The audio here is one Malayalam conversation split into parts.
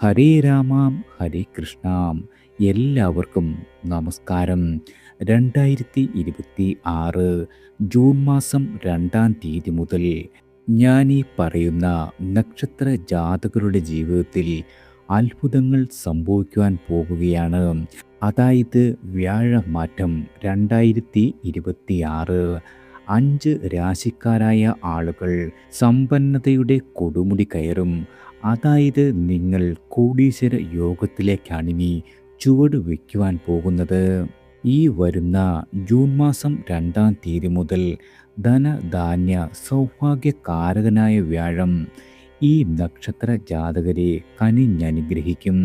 ഹരേ രാമാം ഹരേ കൃഷ്ണാം. എല്ലാവർക്കും നമസ്കാരം. 2026 ജൂൺ മാസം 2-ാം തീയതി മുതൽ ഞാൻ ഈ പറയുന്ന നക്ഷത്ര ജാതകരുടെ ജീവിതത്തിൽ അത്ഭുതങ്ങൾ സംഭവിക്കുവാൻ പോകുകയാണ്. അതായത് വ്യാഴമാറ്റം 2026. 5 രാശിക്കാരായ ആളുകൾ സമ്പന്നതയുടെ കൊടുമുടി കയറും. അതായത് നിങ്ങൾ കോടീശ്വര യോഗത്തിലേക്കാണിനി ചുവട് വയ്ക്കുവാൻ പോകുന്നത്. ഈ വരുന്ന ജൂൺ മാസം 2-ാം തീയതി മുതൽ ധനധാന്യ സൗഭാഗ്യകാരകനായ വ്യാഴം ഈ നക്ഷത്ര ജാതകരെ കനിഞ്ഞനുഗ്രഹിക്കും.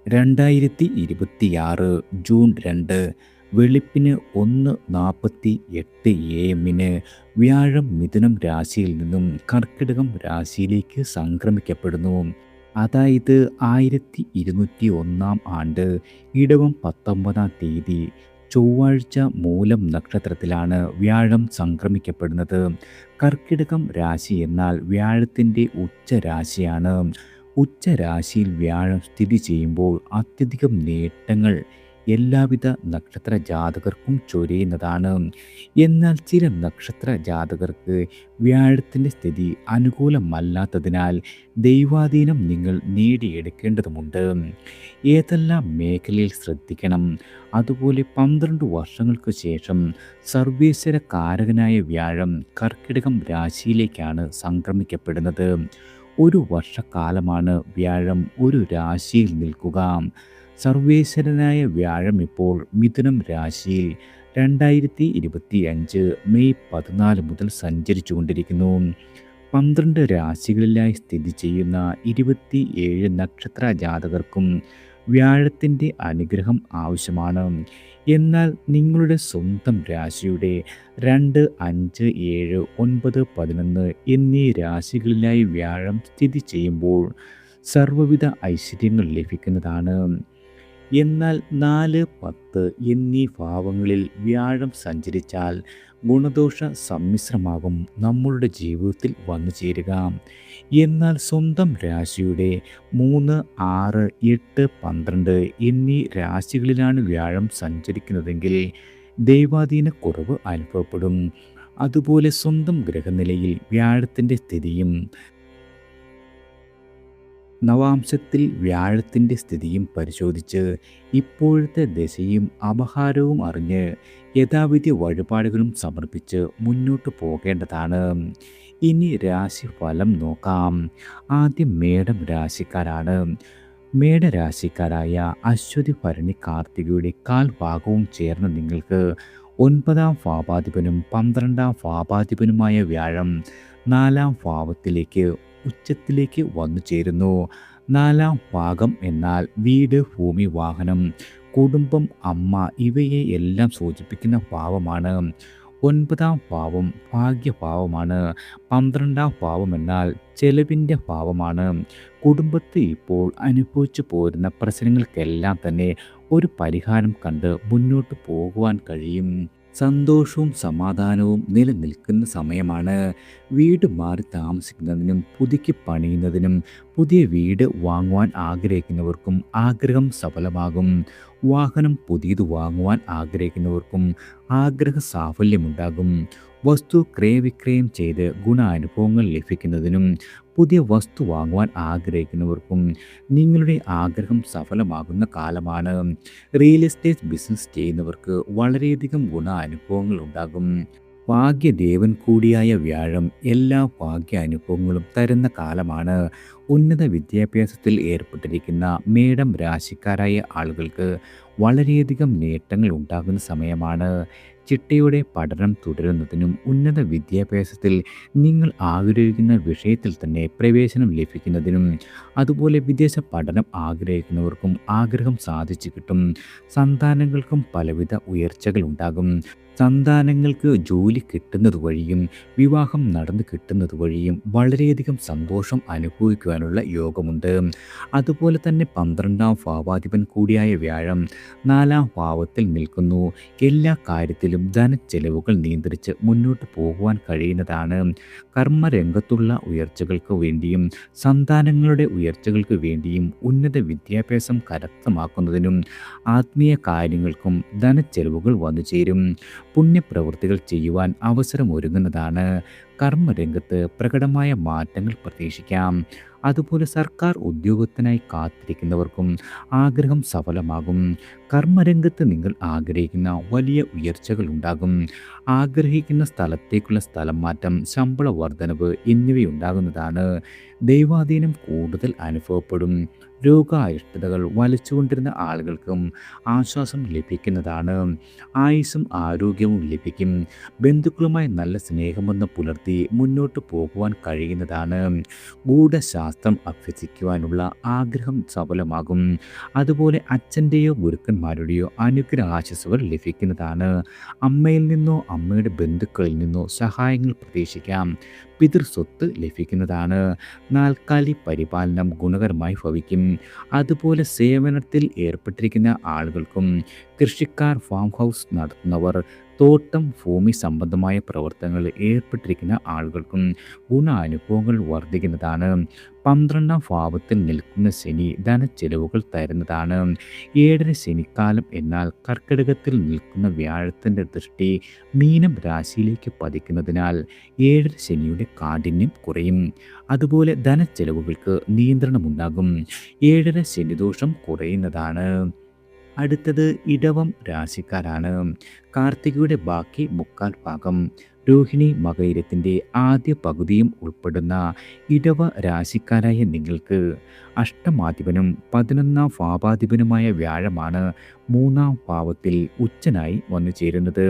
2026 ജൂൺ 2 വെളുപ്പിന് 1:48 AM വ്യാഴം മിഥുനം രാശിയിൽ നിന്നും കർക്കിടകം രാശിയിലേക്ക് സംക്രമിക്കപ്പെടുന്നു. അതായത് 1201 ആണ്ട് ഇടവം 19-ാം തീയതി ചൊവ്വാഴ്ച മൂലം നക്ഷത്രത്തിലാണ് വ്യാഴം സംക്രമിക്കപ്പെടുന്നത്. കർക്കിടകം രാശി എന്നാൽ വ്യാഴത്തിൻ്റെ ഉച്ചരാശിയാണ്. ഉച്ചരാശിയിൽ വ്യാഴം സ്ഥിതി ചെയ്യുമ്പോൾ അത്യധികം നേട്ടങ്ങൾ എല്ലാവിധ നക്ഷത്ര ജാതകർക്കും ചൊരിയുന്നതാണ്. എന്നാൽ ചില നക്ഷത്ര ജാതകർക്ക് വ്യാഴത്തിൻ്റെ സ്ഥിതി അനുകൂലമല്ലാത്തതിനാൽ ദൈവാധീനം നിങ്ങൾ നേടിയെടുക്കേണ്ടതുണ്ട്. ഏതെല്ലാം മേഖലയിൽ ശ്രദ്ധിക്കണം? അതുപോലെ 12 വർഷങ്ങൾക്ക് ശേഷം സർവേശ്വര കാരകനായ വ്യാഴം കർക്കിടകം രാശിയിലേക്കാണ് സംക്രമിക്കപ്പെടുന്നത്. ഒരു വർഷക്കാലമാണ് വ്യാഴം ഒരു രാശിയിൽ നിൽക്കുക. സർവേശ്വരനായ വ്യാഴം ഇപ്പോൾ മിഥുനം രാശിയിൽ 2025 മെയ് 14 മുതൽ സഞ്ചരിച്ചു കൊണ്ടിരിക്കുന്നു. 12 രാശികളിലായി സ്ഥിതി ചെയ്യുന്ന 27 നക്ഷത്ര ജാതകർക്കും വ്യാഴത്തിൻ്റെ അനുഗ്രഹം ആവശ്യമാണ്. എന്നാൽ നിങ്ങളുടെ സ്വന്തം രാശിയുടെ 2, 5, 7, 9, 11 എന്നീ രാശികളിലായി വ്യാഴം സ്ഥിതി ചെയ്യുമ്പോൾ സർവ്വവിധ ഐശ്വര്യങ്ങൾ ലഭിക്കുന്നതാണ്. എന്നാൽ 4, 10 എന്നീ ഭാവങ്ങളിൽ വ്യാഴം സഞ്ചരിച്ചാൽ ഗുണദോഷ സമ്മിശ്രമാകും നമ്മളുടെ ജീവിതത്തിൽ വന്നു ചേരുക. എന്നാൽ സ്വന്തം രാശിയുടെ 3, 6, 8, 12 എന്നീ രാശികളിലാണ് വ്യാഴം സഞ്ചരിക്കുന്നതെങ്കിൽ ദൈവാധീന കുറവ് അനുഭവപ്പെടും. അതുപോലെ സ്വന്തം ഗ്രഹനിലയിൽ വ്യാഴത്തിൻ്റെ സ്ഥിതിയും നവാംശത്തിൽ വ്യാഴത്തിൻ്റെ സ്ഥിതിയും പരിശോധിച്ച് ഇപ്പോഴത്തെ ദശയും അപഹാരവും അറിഞ്ഞ് യഥാവിധി വഴിപാടുകളും സമർപ്പിച്ച് മുന്നോട്ട് പോകേണ്ടതാണ്. ഇനി രാശിഫലം നോക്കാം. ആദ്യം മേടം രാശിക്കാരാണ്. മേടരാശിക്കാരായ അശ്വതി ഭരണി കാർത്തികയുടെ കാൽഭാഗവും ചേർന്ന് നിങ്ങൾക്ക് 9-ാം ഭാവാധിപനും 12-ാം ഭാവാധിപനുമായ വ്യാഴം 4-ാം ഭാവത്തിലേക്ക് ഉച്ചത്തിലേക്ക് വന്നു ചേരുന്നു. 4-ാം ഭാഗം എന്നാൽ വീട്, ഭൂമി, വാഹനം, കുടുംബം, അമ്മ ഇവയെ എല്ലാം സൂചിപ്പിക്കുന്ന ഭാവമാണ്. 9-ാം ഭാവം ഭാഗ്യഭാവമാണ്. 12-ാം ഭാവം എന്നാൽ ചെലവിൻ്റെ ഭാവമാണ്. കുടുംബത്തിൽ ഇപ്പോൾ അനുഭവിച്ചു പോരുന്ന പ്രശ്നങ്ങൾക്കെല്ലാം തന്നെ ഒരു പരിഹാരം കണ്ട് മുന്നോട്ട് പോകുവാൻ കഴിയും. സന്തോഷവും സമാധാനവും നിലനിൽക്കുന്ന സമയമാണ്. വീട് മാറി താമസിക്കുന്നതിനും പുതുക്കി പണിയുന്നതിനും പുതിയ വീട് വാങ്ങുവാൻ ആഗ്രഹിക്കുന്നവർക്കും ആഗ്രഹം സഫലമാകും. വാഹനം പുതിയത് വാങ്ങുവാൻ ആഗ്രഹിക്കുന്നവർക്കും ആഗ്രഹ സാഫല്യമുണ്ടാകും. വസ്തു ക്രയവിക്രയം ചെയ്ത് ഗുണാനുഭവങ്ങൾ ലഭിക്കുന്നതിനും പുതിയ വസ്തു വാങ്ങുവാൻ ആഗ്രഹിക്കുന്നവർക്കും നിങ്ങളുടെ ആഗ്രഹം സഫലമാകുന്ന കാലമാണ്. റിയൽ എസ്റ്റേറ്റ് ബിസിനസ് ചെയ്യുന്നവർക്ക് വളരെയധികം ഗുണാനുഭവങ്ങൾ ഉണ്ടാകും. ഭാഗ്യദേവൻ കൂടിയായ വ്യാഴം എല്ലാ ഭാഗ്യ അനുഭവങ്ങളും തരുന്ന കാലമാണ്. ഉന്നത വിദ്യാഭ്യാസത്തിൽ ഏർപ്പെട്ടിരിക്കുന്ന മേടം രാശിക്കാരായ ആളുകൾക്ക് വളരെയധികം നേട്ടങ്ങൾ ഉണ്ടാകുന്ന സമയമാണ്. ചിട്ടയോടെ പഠനം തുടരുന്നതിനും ഉന്നത വിദ്യാഭ്യാസത്തിൽ നിങ്ങൾ ആഗ്രഹിക്കുന്ന വിഷയത്തിൽ തന്നെ പ്രവേശനം ലഭിക്കുന്നതിനും അതുപോലെ വിദേശ പഠനം ആഗ്രഹിക്കുന്നവർക്കും ആഗ്രഹം സാധിച്ചു കിട്ടും. സന്താനങ്ങൾക്കും പലവിധ ഉയർച്ചകൾ ഉണ്ടാകും. സന്താനങ്ങൾക്ക് ജോലി കിട്ടുന്നത് വഴിയും വിവാഹം നടന്നു കിട്ടുന്നത് വഴിയും വളരെയധികം സന്തോഷം അനുഭവിക്കുവാനുള്ള യോഗമുണ്ട്. അതുപോലെ തന്നെ 12-ാം ഭാവാധിപൻ കൂടിയായ വ്യാഴം 4-ാം ഭാവത്തിൽ നിൽക്കുന്നു. എല്ലാ കാര്യത്തിലും ആണെങ്കിലും ധനച്ചെലവുകൾ നിയന്ത്രിച്ച് മുന്നോട്ട് പോകുവാൻ കഴിയുന്നതാണ്. കർമ്മരംഗത്തുള്ള ഉയർച്ചകൾക്ക് വേണ്ടിയും സന്താനങ്ങളുടെ ഉയർച്ചകൾക്ക് വേണ്ടിയും ഉന്നത വിദ്യാഭ്യാസം കരസ്ഥമാക്കുന്നതിനും ആത്മീയ കാര്യങ്ങൾക്കും ധനച്ചെലവുകൾ വന്നു ചേരും. പുണ്യപ്രവൃത്തികൾ ചെയ്യുവാൻ അവസരമൊരുങ്ങുന്നതാണ്. കർമ്മരംഗത്ത് പ്രകടമായ മാറ്റങ്ങൾ പ്രതീക്ഷിക്കാം. അതുപോലെ സർക്കാർ ഉദ്യോഗത്തിനായി കാത്തിരിക്കുന്നവർക്കും ആഗ്രഹം സഫലമാകും. കർമ്മരംഗത്ത് നിങ്ങൾ ആഗ്രഹിക്കുന്ന വലിയ ഉയർച്ചകൾ ഉണ്ടാകും. ആഗ്രഹിക്കുന്ന സ്ഥലത്തേക്കുള്ള സ്ഥലം മാറ്റം, ശമ്പള വർധനവ് എന്നിവയുണ്ടാകുന്നതാണ്. ദൈവാധീനം കൂടുതൽ അനുഭവപ്പെടും. രോഗാരിഷ്ടതകൾ വലച്ചുകൊണ്ടിരുന്ന ആളുകൾക്കും ആശ്വാസം ലഭിക്കുന്നതാണ്. ആയുസ്സും ആരോഗ്യവും ലഭിക്കും. ബന്ധുക്കളുമായി നല്ല സ്നേഹബന്ധം പുലർത്തി മുന്നോട്ട് പോകുവാൻ കഴിയുന്നതാണ്. ഗൂഢശാസ്ത്രം അഭ്യസിക്കുവാനുള്ള ആഗ്രഹം സഫലമാകും. അതുപോലെ അച്ഛൻ്റെയോ ഗുരുക്കന്മാരുടെയോ അനുഗ്രഹ ആശസ്സുകൾ ലഭിക്കുന്നതാണ്. അമ്മയിൽ നിന്നോ അമ്മയുടെ ബന്ധുക്കളിൽ നിന്നോ സഹായങ്ങൾ പ്രതീക്ഷിക്കാം. പിതൃസ്വത്ത് ലഭിക്കുന്നതാണ്. നാൽക്കാലി പരിപാലനം ഗുണകരമായി ഭവിക്കും. അതുപോലെ സേവനത്തിൽ ഏർപ്പെട്ടിരിക്കുന്ന ആളുകൾക്കും കൃഷിക്കാർ, ഫാം ഹൗസ് നടത്തുന്നവർ, തോട്ടം, ഭൂമി സംബന്ധമായ പ്രവർത്തനങ്ങളിൽ ഏർപ്പെട്ടിരിക്കുന്ന ആളുകൾക്കും ഗുണാനുഭവങ്ങൾ വർദ്ധിക്കുന്നതാണ്. 12ാം ഭാവത്തിൽ നിൽക്കുന്ന ശനി ധനച്ചെലവുകൾ തരുന്നതാണ്. 7ര ശനിക്കാലം എന്നാൽ കർക്കിടകത്തിൽ നിൽക്കുന്ന വ്യാഴത്തിൻ്റെ ദൃഷ്ടി മീനം രാശിയിലേക്ക് പതിക്കുന്നതിനാൽ 7ര ശനിയുടെ കാഠിന്യം കുറയും. അതുപോലെ ധനച്ചെലവുകൾക്ക് നിയന്ത്രണമുണ്ടാകും. 7ര ശനിദോഷം കുറയുന്നതാണ്. അടുത്തത് ഇടവം രാശിക്കാരാണ്. കാർത്തികയുടെ ബാക്കി മുക്കാൽ ഭാഗം, രോഹിണി മകയിരത്തിൻ്റെ ആദ്യ പകുതിയും ഉൾപ്പെടുന്ന ഇടവ രാശിക്കാരായ നിങ്ങൾക്ക് അഷ്ടമാധിപനും 11ാം ഭാവാധിപനുമായ വ്യാഴമാണ് 3ാം ഭാവത്തിൽ ഉച്ചനായി വന്നു ചേരുന്നത്.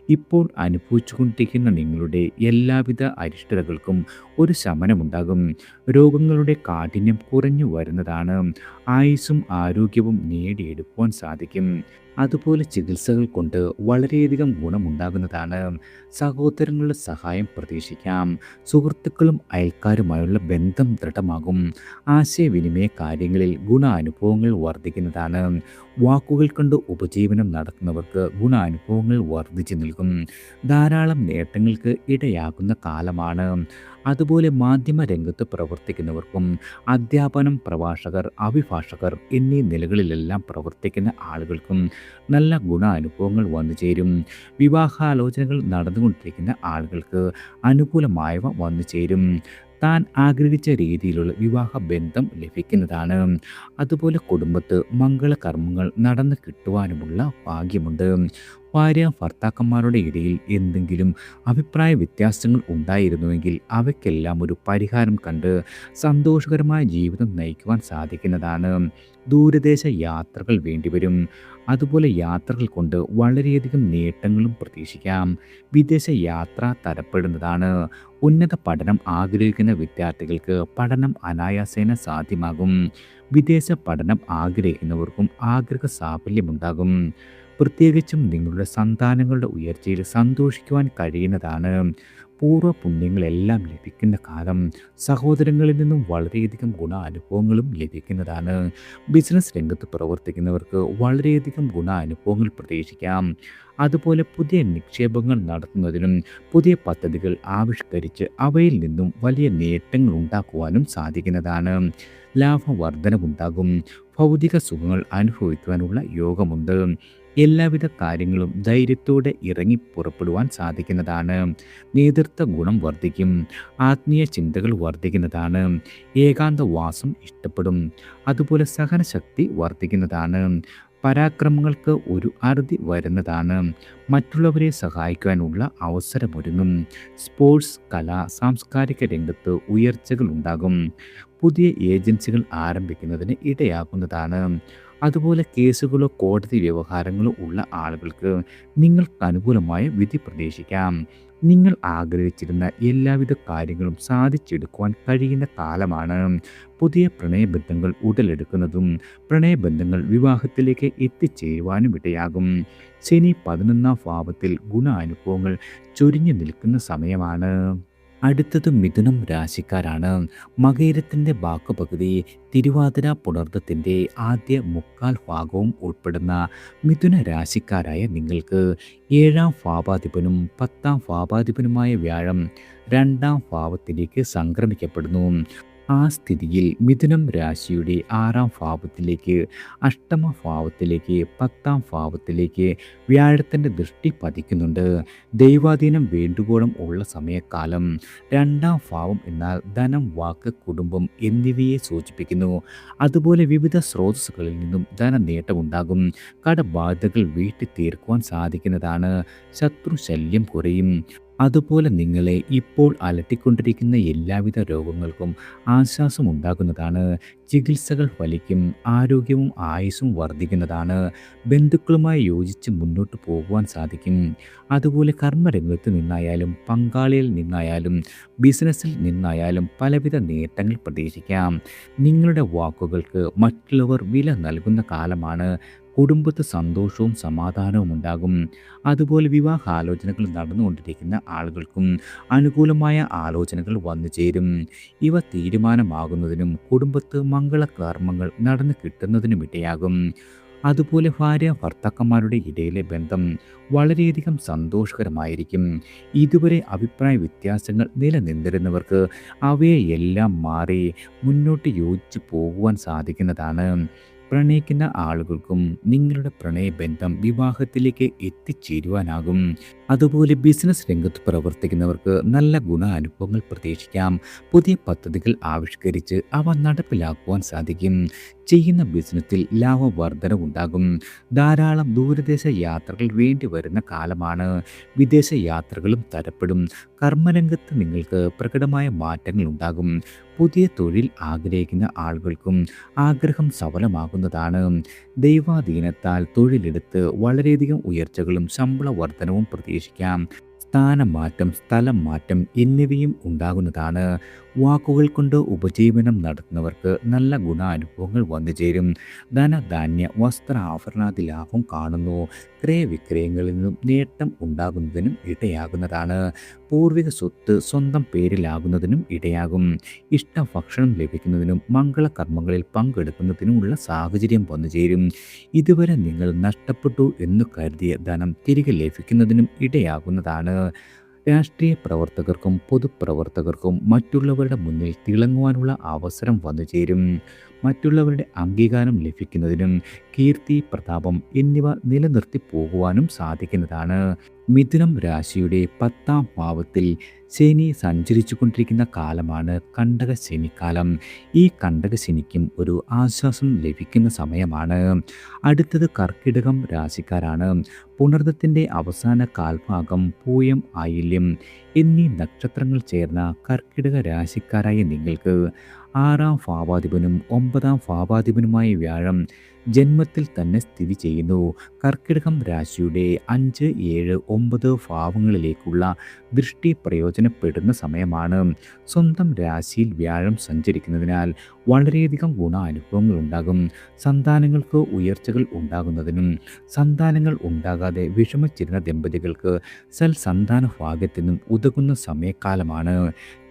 ഇപ്പോൾ അനുഭവിച്ചുകൊണ്ടിരിക്കുന്ന നിങ്ങളുടെ എല്ലാവിധ അരിഷ്ടതകൾക്കും ഒരു ശമനമുണ്ടാകും. രോഗങ്ങളുടെ കാഠിന്യം കുറഞ്ഞു വരുന്നതാണ്. ആയുസ്സും ആരോഗ്യവും നേടിയെടുക്കുവാൻ സാധിക്കും. അതുപോലെ ചികിത്സകൾ കൊണ്ട് വളരെയധികം ഗുണമുണ്ടാകുന്നതാണ്. സഹോദരങ്ങളുടെ സഹായം പ്രതീക്ഷിക്കാം. സുഹൃത്തുക്കളും അയൽക്കാരുമായുള്ള ബന്ധം ദൃഢമാകും. ആശയവിനിമയ കാര്യങ്ങളിൽ ഗുണാനുഭവങ്ങൾ വർദ്ധിക്കുന്നതാണ്. വാക്കുകൾ കൊണ്ട് ഉപജീവനം നടത്തുന്നവർക്ക് ഗുണാനുഭവങ്ങൾ വർദ്ധിച്ചു നിൽക്കും. ധാരാളം നേട്ടങ്ങൾക്ക് ഇടയാകുന്ന കാലമാണ്. അതുപോലെ മാധ്യമ രംഗത്ത് പ്രവർത്തിക്കുന്നവർക്കും അധ്യാപനം, പ്രഭാഷകർ, അഭിഭാഷകർ എന്നീ നിലകളിലെല്ലാം പ്രവർത്തിക്കുന്ന ആളുകൾക്കും നല്ല ഗുണാനുഭവങ്ങൾ വന്നു ചേരും. വിവാഹാലോചനകൾ നടന്നുകൊണ്ടിരിക്കുന്ന ആളുകൾക്ക് അനുകൂലമായവ വന്നു ചേരും. താൻ ആഗ്രഹിച്ച രീതിയിലുള്ള വിവാഹ ബന്ധം ലഭിക്കുന്നതാണ്. അതുപോലെ കുടുംബത്ത് മംഗളകർമ്മങ്ങൾ നടന്നു കിട്ടുവാനുമുള്ള ഭാഗ്യമുണ്ട്. ഭാര്യ ഭർത്താക്കന്മാരുടെ ഇടയിൽ എന്തെങ്കിലും അഭിപ്രായ വ്യത്യാസങ്ങൾ ഉണ്ടായിരുന്നുവെങ്കിൽ അവയ്ക്കെല്ലാം ഒരു പരിഹാരം കണ്ട് സന്തോഷകരമായ ജീവിതം നയിക്കുവാൻ സാധിക്കുന്നതാണ്. ദൂരദേശ യാത്രകൾ വേണ്ടിവരും. അതുപോലെ യാത്രകൾ കൊണ്ട് വളരെയധികം നേട്ടങ്ങളും പ്രതീക്ഷിക്കാം. വിദേശ യാത്ര തരപ്പെടുന്നതാണ്. ഉന്നത പഠനം ആഗ്രഹിക്കുന്ന വിദ്യാർത്ഥികൾക്ക് പഠനം അനായാസേന സാധ്യമാകും. വിദേശ പഠനം ആഗ്രഹിക്കുന്നവർക്കും ആഗ്രഹ സാഫല്യമുണ്ടാകും. പ്രത്യേകിച്ചും നിങ്ങളുടെ സന്താനങ്ങളുടെ ഉയർച്ചയിൽ സന്തോഷിക്കുവാൻ കഴിയുന്നതാണ്. പൂർവ്വ പുണ്യങ്ങളെല്ലാം ലഭിക്കുന്ന കാലം. സഹോദരങ്ങളിൽ നിന്നും വളരെയധികം ഗുണാനുഭവങ്ങളും ലഭിക്കുന്നതാണ്. ബിസിനസ് രംഗത്ത് പ്രവർത്തിക്കുന്നവർക്ക് വളരെയധികം ഗുണാനുഭവങ്ങൾ പ്രതീക്ഷിക്കാം. അതുപോലെ പുതിയ നിക്ഷേപങ്ങൾ നടത്തുന്നതിനും പുതിയ പദ്ധതികൾ ആവിഷ്കരിച്ച് അവയിൽ നിന്നും വലിയ നേട്ടങ്ങൾ ഉണ്ടാക്കുവാനും സാധിക്കുന്നതാണ്. ലാഭവർധനവുണ്ടാകും. ഭൗതിക സുഖങ്ങൾ അനുഭവിക്കുവാനുള്ള യോഗമുണ്ട്. എല്ലാവിധ കാര്യങ്ങളും ധൈര്യത്തോടെ ഇറങ്ങി പുറപ്പെടുവാൻ സാധിക്കുന്നതാണ്. നേതൃത്വ ഗുണം വർദ്ധിക്കും. ആത്മീയ ചിന്തകൾ വർദ്ധിക്കുന്നതാണ്. ഏകാന്തവാസം ഇഷ്ടപ്പെടും. അതുപോലെ സഹനശക്തി വർദ്ധിക്കുന്നതാണ്. പരാക്രമങ്ങൾക്ക് ഒരു അറുതി വരുന്നതാണ്. മറ്റുള്ളവരെ സഹായിക്കുവാനുള്ള അവസരമൊരുങ്ങും. സ്പോർട്സ്, കല, സാംസ്കാരിക രംഗത്ത് ഉയർച്ചകൾ ഉണ്ടാകും. പുതിയ ഏജൻസികൾ ആരംഭിക്കുന്നതിന് ഇടയാകുന്നതാണ്. അതുപോലെ കേസുകളോ കോടതി വ്യവഹാരങ്ങളോ ഉള്ള ആളുകൾക്ക് നിങ്ങൾക്ക് അനുകൂലമായ വിധി പ്രതീക്ഷിക്കാം. നിങ്ങൾ ആഗ്രഹിച്ചിരുന്ന എല്ലാവിധ കാര്യങ്ങളും സാധിച്ചെടുക്കുവാൻ കഴിയുന്ന കാലമാണ്. പുതിയ പ്രണയബന്ധങ്ങൾ ഉടലെടുക്കുന്നതും പ്രണയബന്ധങ്ങൾ വിവാഹത്തിലേക്ക് എത്തിച്ചേരുവാനും ഇടയാകും. ശനി 11ാം ഭാവത്തിൽ ഗുണാനുഭവങ്ങൾ ചൊരിഞ്ഞു നിൽക്കുന്ന സമയമാണ്. അടുത്തത് മിഥുനം രാശിക്കാരാണ്. മകയിരത്തിൻ്റെ ബാക്കുപകുതി തിരുവാതിര പുണർദത്തിൻ്റെ ആദ്യ മുക്കാൽ ഭാഗവും ഉൾപ്പെടുന്ന മിഥുന രാശിക്കാരായ നിങ്ങൾക്ക് ഏഴാം ഭാവാധിപനും 10ാം ഭാവാധിപനുമായ വ്യാഴം 2ാം ഭാവത്തിലേക്ക് സംക്രമിക്കപ്പെടുന്നു. ആ സ്ഥിതിയിൽ മിഥുനം രാശിയുടെ 6ാം ഭാവത്തിലേക്ക്, അഷ്ടമ ഭാവത്തിലേക്ക്, 10ാം ഭാവത്തിലേക്ക് വ്യാഴത്തിൻ്റെ ദൃഷ്ടി പതിക്കുന്നുണ്ട്. ദൈവാധീനം വേണ്ടുവോളം ഉള്ള സമയക്കാലം. 2ാം ഭാവം എന്നാൽ ധനം, വാക്ക്, കുടുംബം എന്നിവയെ സൂചിപ്പിക്കുന്നു. അതുപോലെ വിവിധ സ്രോതസ്സുകളിൽ നിന്നും ധനനേട്ടമുണ്ടാകും. കടബാധ്യതകൾ വീട്ടി തീർക്കുവാൻ സാധിക്കുന്നതാണ്. ശത്രുശല്യം കുറയും. അതുപോലെ നിങ്ങളെ ഇപ്പോൾ അലട്ടിക്കൊണ്ടിരിക്കുന്ന എല്ലാവിധ രോഗങ്ങൾക്കും ആശ്വാസം ഉണ്ടാകുന്നതാണ്. ചികിത്സകൾ ഫലിക്കും. ആരോഗ്യവും ആയുസ്സും വർദ്ധിക്കുന്നതാണ്. ബന്ധുക്കളുമായി യോജിച്ച് മുന്നോട്ട് പോകുവാൻ സാധിക്കും. അതുപോലെ കർമ്മരംഗത്ത് നിന്നായാലും, പങ്കാളിയിൽ നിന്നായാലും, ബിസിനസ്സിൽ നിന്നായാലും പലവിധ നേട്ടങ്ങൾ പ്രതീക്ഷിക്കാം. നിങ്ങളുടെ വാക്കുകൾക്ക് മറ്റുള്ളവർ വില നൽകുന്ന കാലമാണ്. കുടുംബത്ത് സന്തോഷവും സമാധാനവും ഉണ്ടാകും. അതുപോലെ വിവാഹാലോചനകൾ നടന്നുകൊണ്ടിരിക്കുന്ന ആളുകൾക്കും അനുകൂലമായ ആലോചനകൾ വന്നു ചേരും. ഇവ തീരുമാനമാകുന്നതിനും കുടുംബത്ത് മംഗളകർമ്മങ്ങൾ നടന്നു കിട്ടുന്നതിനും ഇടയാകും. അതുപോലെ ഭാര്യ ഭർത്താക്കന്മാരുടെ ഇടയിലെ ബന്ധം വളരെയധികം സന്തോഷകരമായിരിക്കും. ഇതുവരെ അഭിപ്രായ വ്യത്യാസങ്ങൾ നിലനിന്നിരുന്നവർക്ക് അവയെല്ലാം മാറി മുന്നോട്ട് യോജിച്ച് പോകുവാൻ സാധിക്കുന്നതാണ്. പ്രണയിക്കുന്ന ആളുകൾക്കും നിങ്ങളുടെ പ്രണയബന്ധം വിവാഹത്തിലേക്ക് എത്തിച്ചേരുവാനാകും. അതുപോലെ ബിസിനസ് രംഗത്ത് പ്രവർത്തിക്കുന്നവർക്ക് നല്ല ഗുണാനുഭവങ്ങൾ പ്രതീക്ഷിക്കാം. പുതിയ പദ്ധതികൾ ആവിഷ്കരിച്ച് അവ നടപ്പിലാക്കുവാൻ സാധിക്കും. ചെയ്യുന്ന ബിസിനസ്സിൽ ലാഭവർധനവുണ്ടാകും. ധാരാളം ദൂരദേശ യാത്രകൾ വേണ്ടി വരുന്ന കാലമാണ്. വിദേശ യാത്രകളും തരപ്പെടും. കർമ്മരംഗത്ത് നിങ്ങൾക്ക് പ്രകടമായ മാറ്റങ്ങൾ ഉണ്ടാകും. പുതിയ തൊഴിൽ ആഗ്രഹിക്കുന്ന ആളുകൾക്കും ആഗ്രഹം സഫലമാകുന്നതാണ്. ദൈവാധീനത്താൽ തൊഴിലെടുത്ത് വളരെയധികം ഉയർച്ചകളും ശമ്പള വർധനവും പ്രതീക്ഷിക്കാം. സ്ഥാനമാറ്റം, സ്ഥലം മാറ്റം എന്നിവയും ഉണ്ടാകുന്നതാണ്. വാക്കുകൾ കൊണ്ട് ഉപജീവനം നടത്തുന്നവർക്ക് നല്ല ഗുണാനുഭവങ്ങൾ വന്നു ചേരും. ധനധാന്യ വസ്ത്ര ആഭരണാദി ലാഭം കാണുന്നു. ക്രയവിക്രയങ്ങളിൽ നിന്നും നേട്ടം ഉണ്ടാകുന്നതിനും ഇടയാകുന്നതാണ്. പൂർവിക സ്വത്ത് സ്വന്തം പേരിലാകുന്നതിനും ഇടയാകും. ഇഷ്ടഭക്ഷണം ലഭിക്കുന്നതിനും മംഗളകർമ്മങ്ങളിൽ പങ്കെടുക്കുന്നതിനുമുള്ള സാഹചര്യം വന്നു ചേരും. ഇതുവരെ നിങ്ങൾ നഷ്ടപ്പെട്ടു എന്ന് കരുതിയ ധനം തിരികെ ലഭിക്കുന്നതിനും ഇടയാകുന്നതാണ്. രാഷ്ട്രീയ പ്രവർത്തകർക്കും പൊതുപ്രവർത്തകർക്കും മറ്റുള്ളവരുടെ മുന്നിൽ തിളങ്ങുവാനുള്ള അവസരം വന്നു ചേരും. മറ്റുള്ളവരുടെ അംഗീകാരം ലഭിക്കുന്നതിനും കീർത്തി, പ്രതാപം എന്നിവ നിലനിർത്തി പോകുവാനും സാധിക്കുന്നതാണ്. മിഥുനം രാശിയുടെ 10ാം ഭാവത്തിൽ ശനി സഞ്ചരിച്ചു കൊണ്ടിരിക്കുന്ന കാലമാണ് കണ്ടക ശനിക്കാലം. ഈ കണ്ടക ശനിക്കും ഒരു ആശ്വാസം ലഭിക്കുന്ന സമയമാണ്. അടുത്തത് കർക്കിടകം രാശിക്കാരാണ്. പുണർദത്തിൻ്റെ അവസാന കാൽഭാഗം, പൂയം, ആയില്യം എന്നീ നക്ഷത്രങ്ങൾ ചേർന്ന കർക്കിടക രാശിക്കാരായ നിങ്ങൾക്ക് 6ാം ഭാവാധിപനും 9ാം ഭാവാധിപനുമായ വ്യാഴം ജന്മത്തിൽ തന്നെ സ്ഥിതി ചെയ്യുന്നു. കർക്കിടകം രാശിയുടെ 5, 7, 9 ഭാവങ്ങളിലേക്കുള്ള ദൃഷ്ടി പ്രയോജനപ്പെടുന്ന സമയമാണ്. സ്വന്തം രാശിയിൽ വ്യാഴം സഞ്ചരിക്കുന്നതിനാൽ വളരെയധികം ഗുണാനുഭവങ്ങൾ ഉണ്ടാകും. സന്താനങ്ങൾക്ക് ഉയർച്ചകൾ ഉണ്ടാകുന്നതിനും സന്താനങ്ങൾ ഉണ്ടാകാതെ വിഷമിച്ചിരുന്ന ദമ്പതികൾക്ക് സൽസന്താന ഭാഗ്യത്തിനും ഉതകുന്ന സമയക്കാലമാണ്.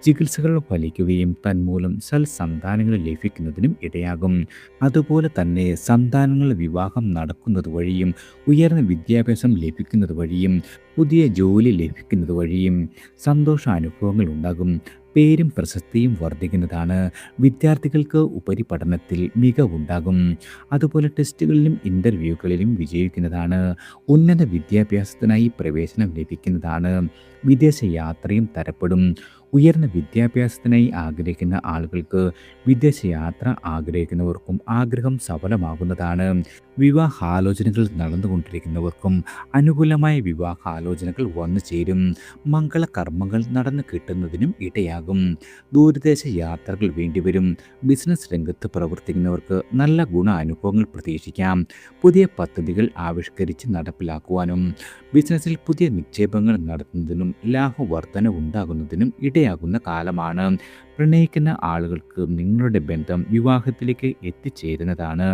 ചികിത്സകൾ ഫലിക്കുകയും തന്മൂലം സൽസന്താനങ്ങൾ ലഭിക്കുന്നതിനും ഇടയാകും. അതുപോലെ തന്നെ സന്താനങ്ങളുടെ വിവാഹം നടക്കുന്നത് വഴിയും ഉയർന്ന വിദ്യാഭ്യാസം ലഭിക്കുന്നത് വഴിയും പുതിയ ജോലി ലഭിക്കുന്നത് വഴിയും സന്തോഷാനുഭവങ്ങൾ ഉണ്ടാകും. പേരും പ്രശസ്തിയും വർദ്ധിക്കുന്നതാണ്. വിദ്യാർത്ഥികൾക്ക് ഉപരിപഠനത്തിൽ മികവുണ്ടാകും. അതുപോലെ ടെസ്റ്റുകളിലും ഇൻ്റർവ്യൂകളിലും വിജയിക്കുന്നതാണ്. ഉന്നത വിദ്യാഭ്യാസത്തിനായി പ്രവേശനം ലഭിക്കുന്നതാണ്. വിദേശ യാത്രയും തരപ്പെടും. ഉയർന്ന വിദ്യാഭ്യാസത്തിനായി ആഗ്രഹിക്കുന്ന ആളുകൾക്ക് വിദേശയാത്ര ആഗ്രഹിക്കുന്നവർക്കും ആഗ്രഹം സഫലമാകുന്നതാണ്. വിവാഹാലോചനകൾ നടന്നുകൊണ്ടിരിക്കുന്നവർക്കും അനുകൂലമായ വിവാഹാലോചനകൾ വന്നു ചേരും. മംഗളകർമ്മങ്ങൾ നടന്നു കിട്ടുന്നതിനും ഇടയാകും. ദൂരദേശ യാത്രകൾ വേണ്ടിവരും. ബിസിനസ് രംഗത്ത് പ്രവർത്തിക്കുന്നവർക്ക് നല്ല ഗുണാനുഭവങ്ങൾ പ്രതീക്ഷിക്കാം. പുതിയ പദ്ധതികൾ ആവിഷ്കരിച്ച് നടപ്പിലാക്കുവാനും ബിസിനസ്സിൽ പുതിയ നിക്ഷേപങ്ങൾ നടത്തുന്നതിനും ലാഭവർധന ഉണ്ടാകുന്നതിനും ഇടയാകും. ഇടയാകുന്ന കാലമാണ്. പ്രണയിക്കുന്ന ആളുകൾക്ക് നിങ്ങളുടെ ബന്ധം വിവാഹത്തിലേക്ക് എത്തിച്ചേരുന്നതാണ്.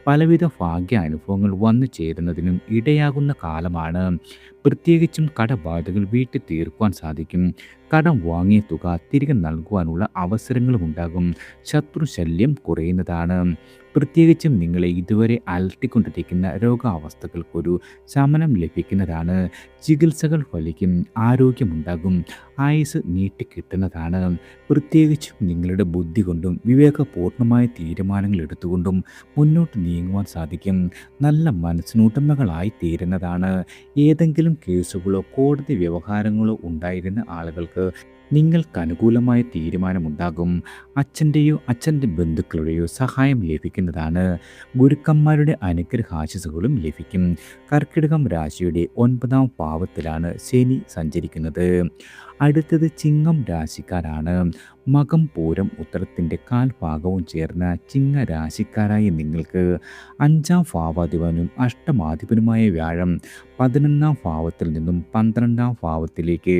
പലവിധ ഭാഗ്യ അനുഭവങ്ങൾ വന്നു ചേരുന്നതിനും ഇടയാകുന്ന കാലമാണ്. പ്രത്യേകിച്ചും കടബാധകൾ വീട്ടി തീർക്കുവാൻ സാധിക്കും. കടം വാങ്ങിയ തുക തിരികെ നൽകുവാനുള്ള അവസരങ്ങളും ഉണ്ടാകും. ശത്രുശല്യം കുറയുന്നതാണ്. പ്രത്യേകിച്ചും നിങ്ങളെ ഇതുവരെ അലട്ടിക്കൊണ്ടിരിക്കുന്ന രോഗാവസ്ഥകൾക്കൊരു ശമനം ലഭിക്കുന്നതാണ്. ചികിത്സകൾ ഫലിക്കും. ആരോഗ്യമുണ്ടാകും. ആയുസ് നീട്ടിക്കിട്ടുന്നതാണ്. പ്രത്യേകിച്ചും നിങ്ങളുടെ ബുദ്ധി കൊണ്ടും വിവേകപൂർണമായ തീരുമാനങ്ങൾ എടുത്തുകൊണ്ടും മുന്നോട്ട് നീങ്ങുവാൻ സാധിക്കും. നല്ല മനസ്സിനുടമകളായി തീരുന്നതാണ്. ഏതെങ്കിലും കേസുകളോ കോടതി വ്യവഹാരങ്ങളോ ഉണ്ടായിരുന്ന ആളുകൾക്ക് നിങ്ങൾക്കനുകൂലമായ തീരുമാനമുണ്ടാകും. അച്ഛൻ്റെ ബന്ധുക്കളുടെയോ സഹായം ലഭിക്കുന്നതാണ്. ഗുരുക്കന്മാരുടെ അനുഗ്രഹാശിസുകളും ലഭിക്കും. കർക്കിടകം രാശിയുടെ 9ാം ഭാവത്തിലാണ് ശനി സഞ്ചരിക്കുന്നത്. അടുത്തത് ചിങ്ങം രാശിക്കാരാണ്. മകം പൂരം ഉത്തരത്തിൻ്റെ കാൽഭാഗവും ചേർന്ന ചിങ്ങ രാശിക്കാരായ നിങ്ങൾക്ക് 5ാം ഭാവാധിപനും അഷ്ടമാധിപനുമായ വ്യാഴം 11ാം ഭാവത്തിൽ നിന്നും 12ാം ഭാവത്തിലേക്ക്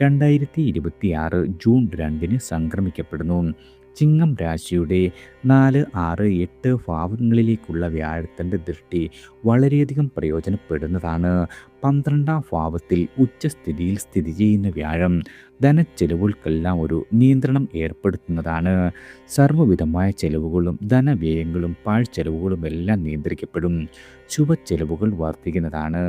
2026 ജൂൺ 2 സംക്രമിക്കപ്പെടുന്നു. ചിങ്ങം രാശിയുടെ 4, 6, 8 ഭാവങ്ങളിലേക്കുള്ള വ്യാഴത്തിൻ്റെ ദൃഷ്ടി വളരെയധികം പ്രയോജനപ്പെടുന്നതാണ്. 12ാം ഭാവത്തിൽ ഉച്ചസ്ഥിതിയിൽ സ്ഥിതി ചെയ്യുന്ന വ്യാഴം ധനച്ചെലവുകൾക്കെല്ലാം ഒരു നിയന്ത്രണം ഏർപ്പെടുത്തുന്നതാണ്. സർവ്വവിധമായ ചെലവുകളും ധനവ്യയങ്ങളും പാഴ്ചെലവുകളും എല്ലാം നിയന്ത്രിക്കപ്പെടും. ശുഭച്ചെലവുകൾ വർദ്ധിക്കുന്നതാണ്.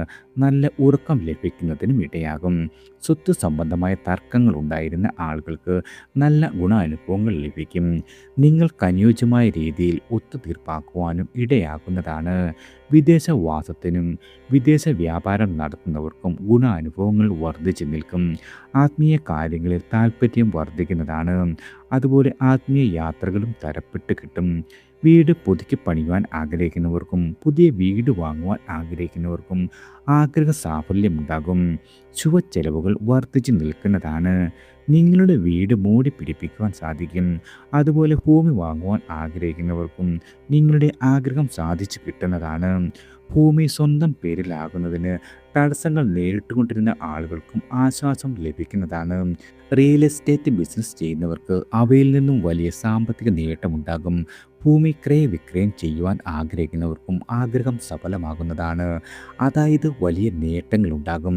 നല്ല ഉറക്കം ലഭിക്കുന്നതിനും ഇടയാകും. സ്വത്ത് സംബന്ധമായ തർക്കങ്ങൾ ഉണ്ടായിരുന്ന ആളുകൾക്ക് നല്ല ഗുണാനുഭവങ്ങൾ ലഭിക്കും. നിങ്ങൾക്ക് അനുയോജ്യമായ രീതിയിൽ ഒത്തുതീർപ്പാക്കുവാനും ഇടയാകുന്നതാണ്. വിദേശവാസത്തിനും വിദേശ വ്യാപാരം നടത്തുന്നവർക്കും ഗുണാനുഭവങ്ങൾ വർദ്ധിച്ചു നിൽക്കും. ആത്മീയ കാര്യങ്ങളിൽ താല്പര്യം വർദ്ധിക്കുന്നതാണ്. അതുപോലെ ആത്മീയ യാത്രകളും തരപ്പെട്ട് കിട്ടും. വീട് പുതുക്കി പണിയുവാൻ ആഗ്രഹിക്കുന്നവർക്കും പുതിയ വീട് വാങ്ങുവാൻ ആഗ്രഹിക്കുന്നവർക്കും ആഗ്രഹ സാഫല്യമുണ്ടാകും. ശുഭച്ചെലവുകൾ വർദ്ധിച്ചു നിൽക്കുന്നതാണ്. നിങ്ങളുടെ വീട് മൂടി പിടിപ്പിക്കുവാൻ സാധിക്കും. അതുപോലെ ഭൂമി വാങ്ങുവാൻ ആഗ്രഹിക്കുന്നവർക്കും നിങ്ങളുടെ ആഗ്രഹം സാധിച്ചു കിട്ടുന്നതാണ്. ഭൂമി സ്വന്തം പേരിലാകുന്നതിന് തടസ്സങ്ങൾ നേരിട്ടുകൊണ്ടിരുന്ന ആളുകൾക്കും ആശ്വാസം ലഭിക്കുന്നതാണ്. റിയൽ എസ്റ്റേറ്റ് ബിസിനസ് ചെയ്യുന്നവർക്ക് അവയിൽ നിന്നും വലിയ സാമ്പത്തിക നേട്ടമുണ്ടാകും. ഭൂമി ക്രയവിക്രയം ചെയ്യുവാൻ ആഗ്രഹിക്കുന്നവർക്കും ആഗ്രഹം സഫലമാകുന്നതാണ്. അതായത് വലിയ നേട്ടങ്ങളുണ്ടാകും.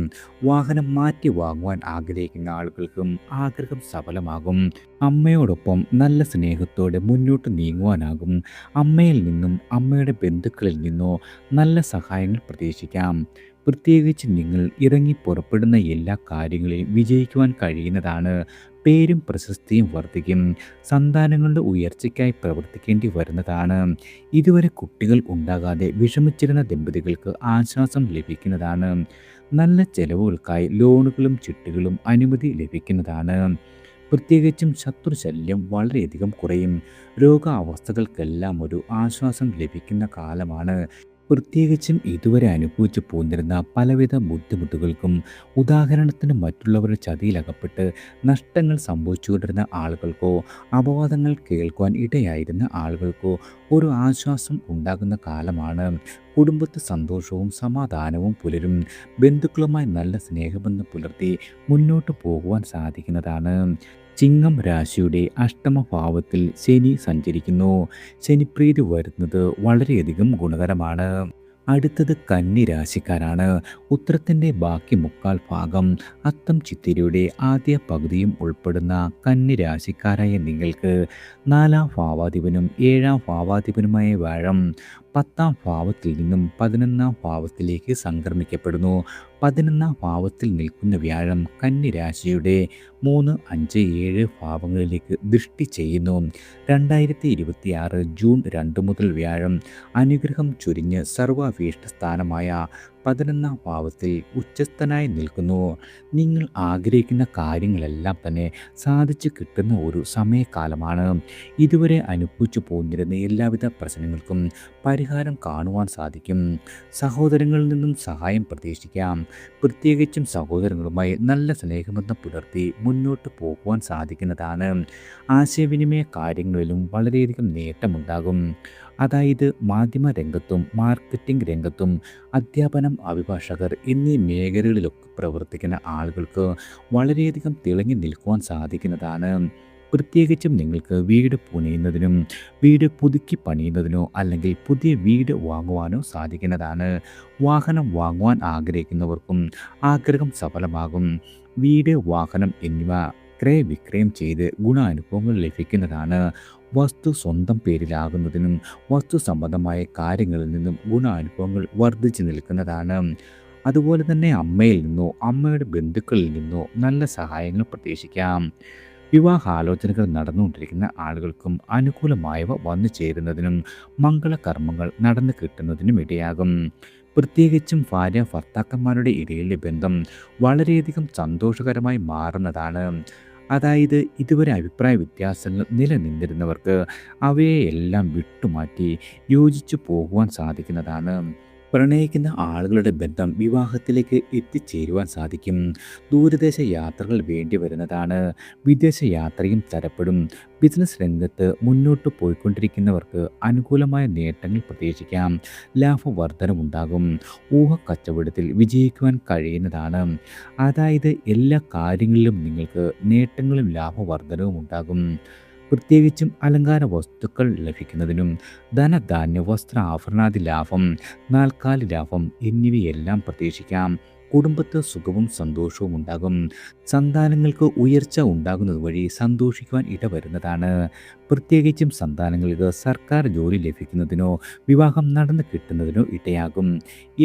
വാഹനം മാറ്റി വാങ്ങുവാൻ ആഗ്രഹിക്കുന്ന ആളുകൾക്കും ആഗ്രഹം സഫലമാകും. അമ്മയോടൊപ്പം നല്ല സ്നേഹത്തോടെ മുന്നോട്ട് നീങ്ങുവാനാകും. അമ്മയിൽ നിന്നും അമ്മയുടെ ബന്ധുക്കളിൽ നിന്നോ നല്ല സഹായങ്ങൾ പ്രതീക്ഷിക്കാം. പ്രത്യേകിച്ച് നിങ്ങൾ ഇറങ്ങി പുറപ്പെടുന്ന എല്ലാ കാര്യങ്ങളിലും വിജയിക്കുവാൻ കഴിയുന്നതാണ്. പേരും പ്രശസ്തിയും വർദ്ധിക്കും. സന്താനങ്ങളുടെ ഉയർച്ചയ്ക്കായി പ്രവർത്തിക്കേണ്ടി വരുന്നതാണ്. ഇതുവരെ കുട്ടികൾ ഉണ്ടാകാതെ വിഷമിച്ചിരുന്ന ദമ്പതികൾക്ക് ആശ്വാസം ലഭിക്കുന്നതാണ്. നല്ല ചെലവുകൾക്കായി ലോണുകളും ചിട്ടുകളും അനുമതി ലഭിക്കുന്നതാണ്. പ്രത്യേകിച്ചും ശത്രുശല്യം വളരെയധികം കുറയും. രോഗാവസ്ഥകൾക്കെല്ലാം ഒരു ആശ്വാസം ലഭിക്കുന്ന കാലമാണ്. പ്രത്യേകിച്ചും ഇതുവരെ അനുഭവിച്ചു പോന്നിരുന്ന പലവിധ ബുദ്ധിമുട്ടുകൾക്കും, ഉദാഹരണത്തിന് മറ്റുള്ളവരുടെ ചതിയിലകപ്പെട്ട് നഷ്ടങ്ങൾ സംഭവിച്ചുകൊണ്ടിരുന്ന ആളുകൾക്കോ അപവാദങ്ങൾ കേൾക്കുവാൻ ഇടയായിരുന്ന ആളുകൾക്കോ ഒരു ആശ്വാസം ഉണ്ടാകുന്ന കാലമാണ്. കുടുംബത്തിൽ സന്തോഷവും സമാധാനവും പുലരും. ബന്ധുക്കളുമായി നല്ല സ്നേഹബന്ധം പുലർത്തി മുന്നോട്ട് പോകുവാൻ സാധിക്കുന്നതാണ്. ചിങ്ങം രാശിയുടെ അഷ്ടമഭാവത്തിൽ ശനി സഞ്ചരിക്കുന്നു. ശനിപ്രീതി വരുന്നത് വളരെയധികം ഗുണകരമാണ്. അടുത്തത് കന്നി രാശിക്കാരാണ്. ഉത്തരത്തിൻ്റെ ബാക്കി മുക്കാൽ ഭാഗം, അത്തം ചിത്തിരയുടെ ആദ്യ പകുതിയും ഉൾപ്പെടുന്ന കന്നി രാശിക്കാരായ നിങ്ങൾക്ക് 4ാം ഭാവാധിപനും 7ാം ഭാവാധിപനുമായ വ്യാഴം 10ാം ഭാവത്തിൽ നിന്നും 11ാം ഭാവത്തിലേക്ക് സംക്രമിക്കപ്പെടുന്നു. 11ാം ഭാവത്തിൽ നിൽക്കുന്ന വ്യാഴം കന്നി രാശിയുടെ 3, 5, 7 ഭാവങ്ങളിലേക്ക് ദൃഷ്ടി ചെയ്യുന്നു. 2026 ജൂൺ 2 മുതൽ വ്യാഴം അനുഗ്രഹം ചൊരിഞ്ഞ് സർവാഭീഷ്ട സ്ഥാനമായ 11ാം ഭാവത്തിൽ ഉച്ചസ്ഥനായി നിൽക്കുന്നു. നിങ്ങൾ ആഗ്രഹിക്കുന്ന കാര്യങ്ങളെല്ലാം തന്നെ സാധിച്ചു കിട്ടുന്ന ഒരു സമയകാലമാണ്. ഇതുവരെ അനുഭവിച്ചു പോന്നിരുന്ന എല്ലാവിധ പ്രശ്നങ്ങൾക്കും പരിഹാരം കാണുവാൻ സാധിക്കും. സഹോദരങ്ങളിൽ നിന്നും സഹായം പ്രതീക്ഷിക്കാം. പ്രത്യേകിച്ചും സഹോദരങ്ങളുമായി നല്ല സ്നേഹബന്ധം പുലർത്തി മുന്നോട്ട് പോകുവാൻ സാധിക്കുന്നതാണ്. ആശയവിനിമയ കാര്യങ്ങളിലും വളരെയധികം നേട്ടമുണ്ടാകും. അതായത് മാധ്യമ രംഗത്തും മാർക്കറ്റിംഗ് രംഗത്തും അധ്യാപനം, അഭിഭാഷകർ എന്നീ മേഖലകളിലൊക്കെ പ്രവർത്തിക്കുന്ന ആളുകൾക്ക് വളരെയധികം തിളങ്ങി നിൽക്കുവാൻ സാധിക്കുന്നതാണ്. പ്രത്യേകിച്ചും നിങ്ങൾക്ക് വീട് പുനയുന്നതിനും വീട് പുതുക്കി പണിയുന്നതിനോ അല്ലെങ്കിൽ പുതിയ വീട് വാങ്ങുവാനോ സാധിക്കുന്നതാണ്. വാഹനം വാങ്ങുവാൻ ആഗ്രഹിക്കുന്നവർക്കും ആഗ്രഹം സഫലമാകും. വീട്, വാഹനം എന്നിവ ക്രയവിക്രയം ചെയ്ത് ഗുണാനുഭവങ്ങൾ ലഭിക്കുന്നതാണ്. വസ്തു സ്വന്തം പേരിലാകുന്നതിനും വസ്തു സംബന്ധമായ കാര്യങ്ങളിൽ നിന്നും ഗുണാനുഭവങ്ങൾ വർദ്ധിച്ചു നിൽക്കുന്നതാണ്. അതുപോലെ തന്നെ അമ്മയിൽ നിന്നോ അമ്മയുടെ ബന്ധുക്കളിൽ നിന്നോ നല്ല സഹായങ്ങൾ പ്രതീക്ഷിക്കാം. വിവാഹാലോചനകൾ നടന്നുകൊണ്ടിരിക്കുന്ന ആളുകൾക്കും അനുകൂലമായവ വന്നു ചേരുന്നതിനും മംഗളകർമ്മങ്ങൾ നടന്നു കിട്ടുന്നതിനും ഇടയാകും. പ്രത്യേകിച്ചും ഭാര്യ ഭർത്താക്കന്മാരുടെ ഇടയിലെ ബന്ധം വളരെയധികം സന്തോഷകരമായി മാറുന്നതാണ്. അതായത് ഇതുവരെ അഭിപ്രായ വ്യത്യാസങ്ങൾ നിലനിന്നിരുന്നവർക്ക് അവയെല്ലാം വിട്ടുമാറ്റി യോജിച്ചു പോകുവാൻ സാധിക്കുന്നതാണ്. പ്രണയിക്കുന്ന ആളുകളുടെ ബന്ധം വിവാഹത്തിലേക്ക് എത്തിച്ചേരുവാൻ സാധിക്കും. ദൂരദേശ യാത്രകൾ വേണ്ടി വരുന്നതാണ്. വിദേശ യാത്രയും തരപ്പെടും. ബിസിനസ് രംഗത്ത് മുന്നോട്ട് പോയിക്കൊണ്ടിരിക്കുന്നവർക്ക് അനുകൂലമായ നേട്ടങ്ങൾ പ്രതീക്ഷിക്കാം. ലാഭവർധനമുണ്ടാകും. ഊഹക്കച്ചവടത്തിൽ വിജയിക്കുവാൻ കഴിയുന്നതാണ്. അതായത് എല്ലാ കാര്യങ്ങളിലും നിങ്ങൾക്ക് നേട്ടങ്ങളും ലാഭവർധനവും ഉണ്ടാകും. പ്രത്യേകിച്ചും അലങ്കാര വസ്തുക്കൾ ലഭിക്കുന്നതിനും ധനധാന്യ വസ്ത്ര ആഭരണാദി ലാഭം, നാൽക്കാലി ലാഭം എന്നിവയെല്ലാം പ്രതീക്ഷിക്കാം. കുടുംബത്ത് സുഖവും സന്തോഷവും ഉണ്ടാകും. സന്താനങ്ങൾക്ക് ഉയർച്ച ഉണ്ടാകുന്നത് വഴി സന്തോഷിക്കുവാൻ ഇടവരുന്നതാണ്. പ്രത്യേകിച്ചും സന്താനങ്ങൾക്ക് സർക്കാർ ജോലി ലഭിക്കുന്നതിനോ വിവാഹം നടന്നു കിട്ടുന്നതിനോ ഇടയാകും.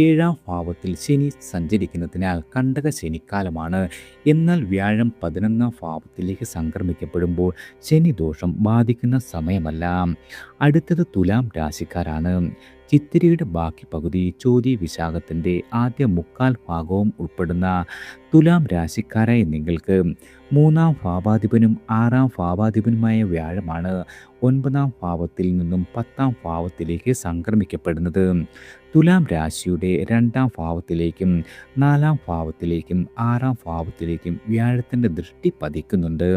7ാം ഭാവത്തിൽ ശനി സഞ്ചരിക്കുന്നതിനാൽ കണ്ടക ശനിക്കാലമാണ്. എന്നാൽ വ്യാഴം 11ാം ഭാവത്തിലേക്ക് സംക്രമിക്കപ്പെടുമ്പോൾ ശനി ദോഷം ബാധിക്കുന്ന സമയമല്ല. അടുത്തത് തുലാം രാശിക്കാരാണ്. ചിത്തിരയുടെ ബാക്കി പകുതി, ചോതി, വിശാഖത്തിൻ്റെ ആദ്യ മുക്കാൽ ഭാഗവും ഉൾപ്പെടുന്ന തുലാം രാശിക്കാരായ നിങ്ങൾക്ക് 3ാം ഭാവാധിപനും 6ാം ഭാവാധിപനുമായ വ്യാഴമാണ് 9ാം ഭാവത്തിൽ നിന്നും 10ാം ഭാവത്തിലേക്ക് സംക്രമിക്കപ്പെടുന്നത്. തുലാം രാശിയുടെ 2ാം ഭാവത്തിലേക്കും 4ാം ഭാവത്തിലേക്കും 6ാം ഭാവത്തിലേക്കും വ്യാഴത്തിൻ്റെ ദൃഷ്ടി പതിക്കുന്നുണ്ട്.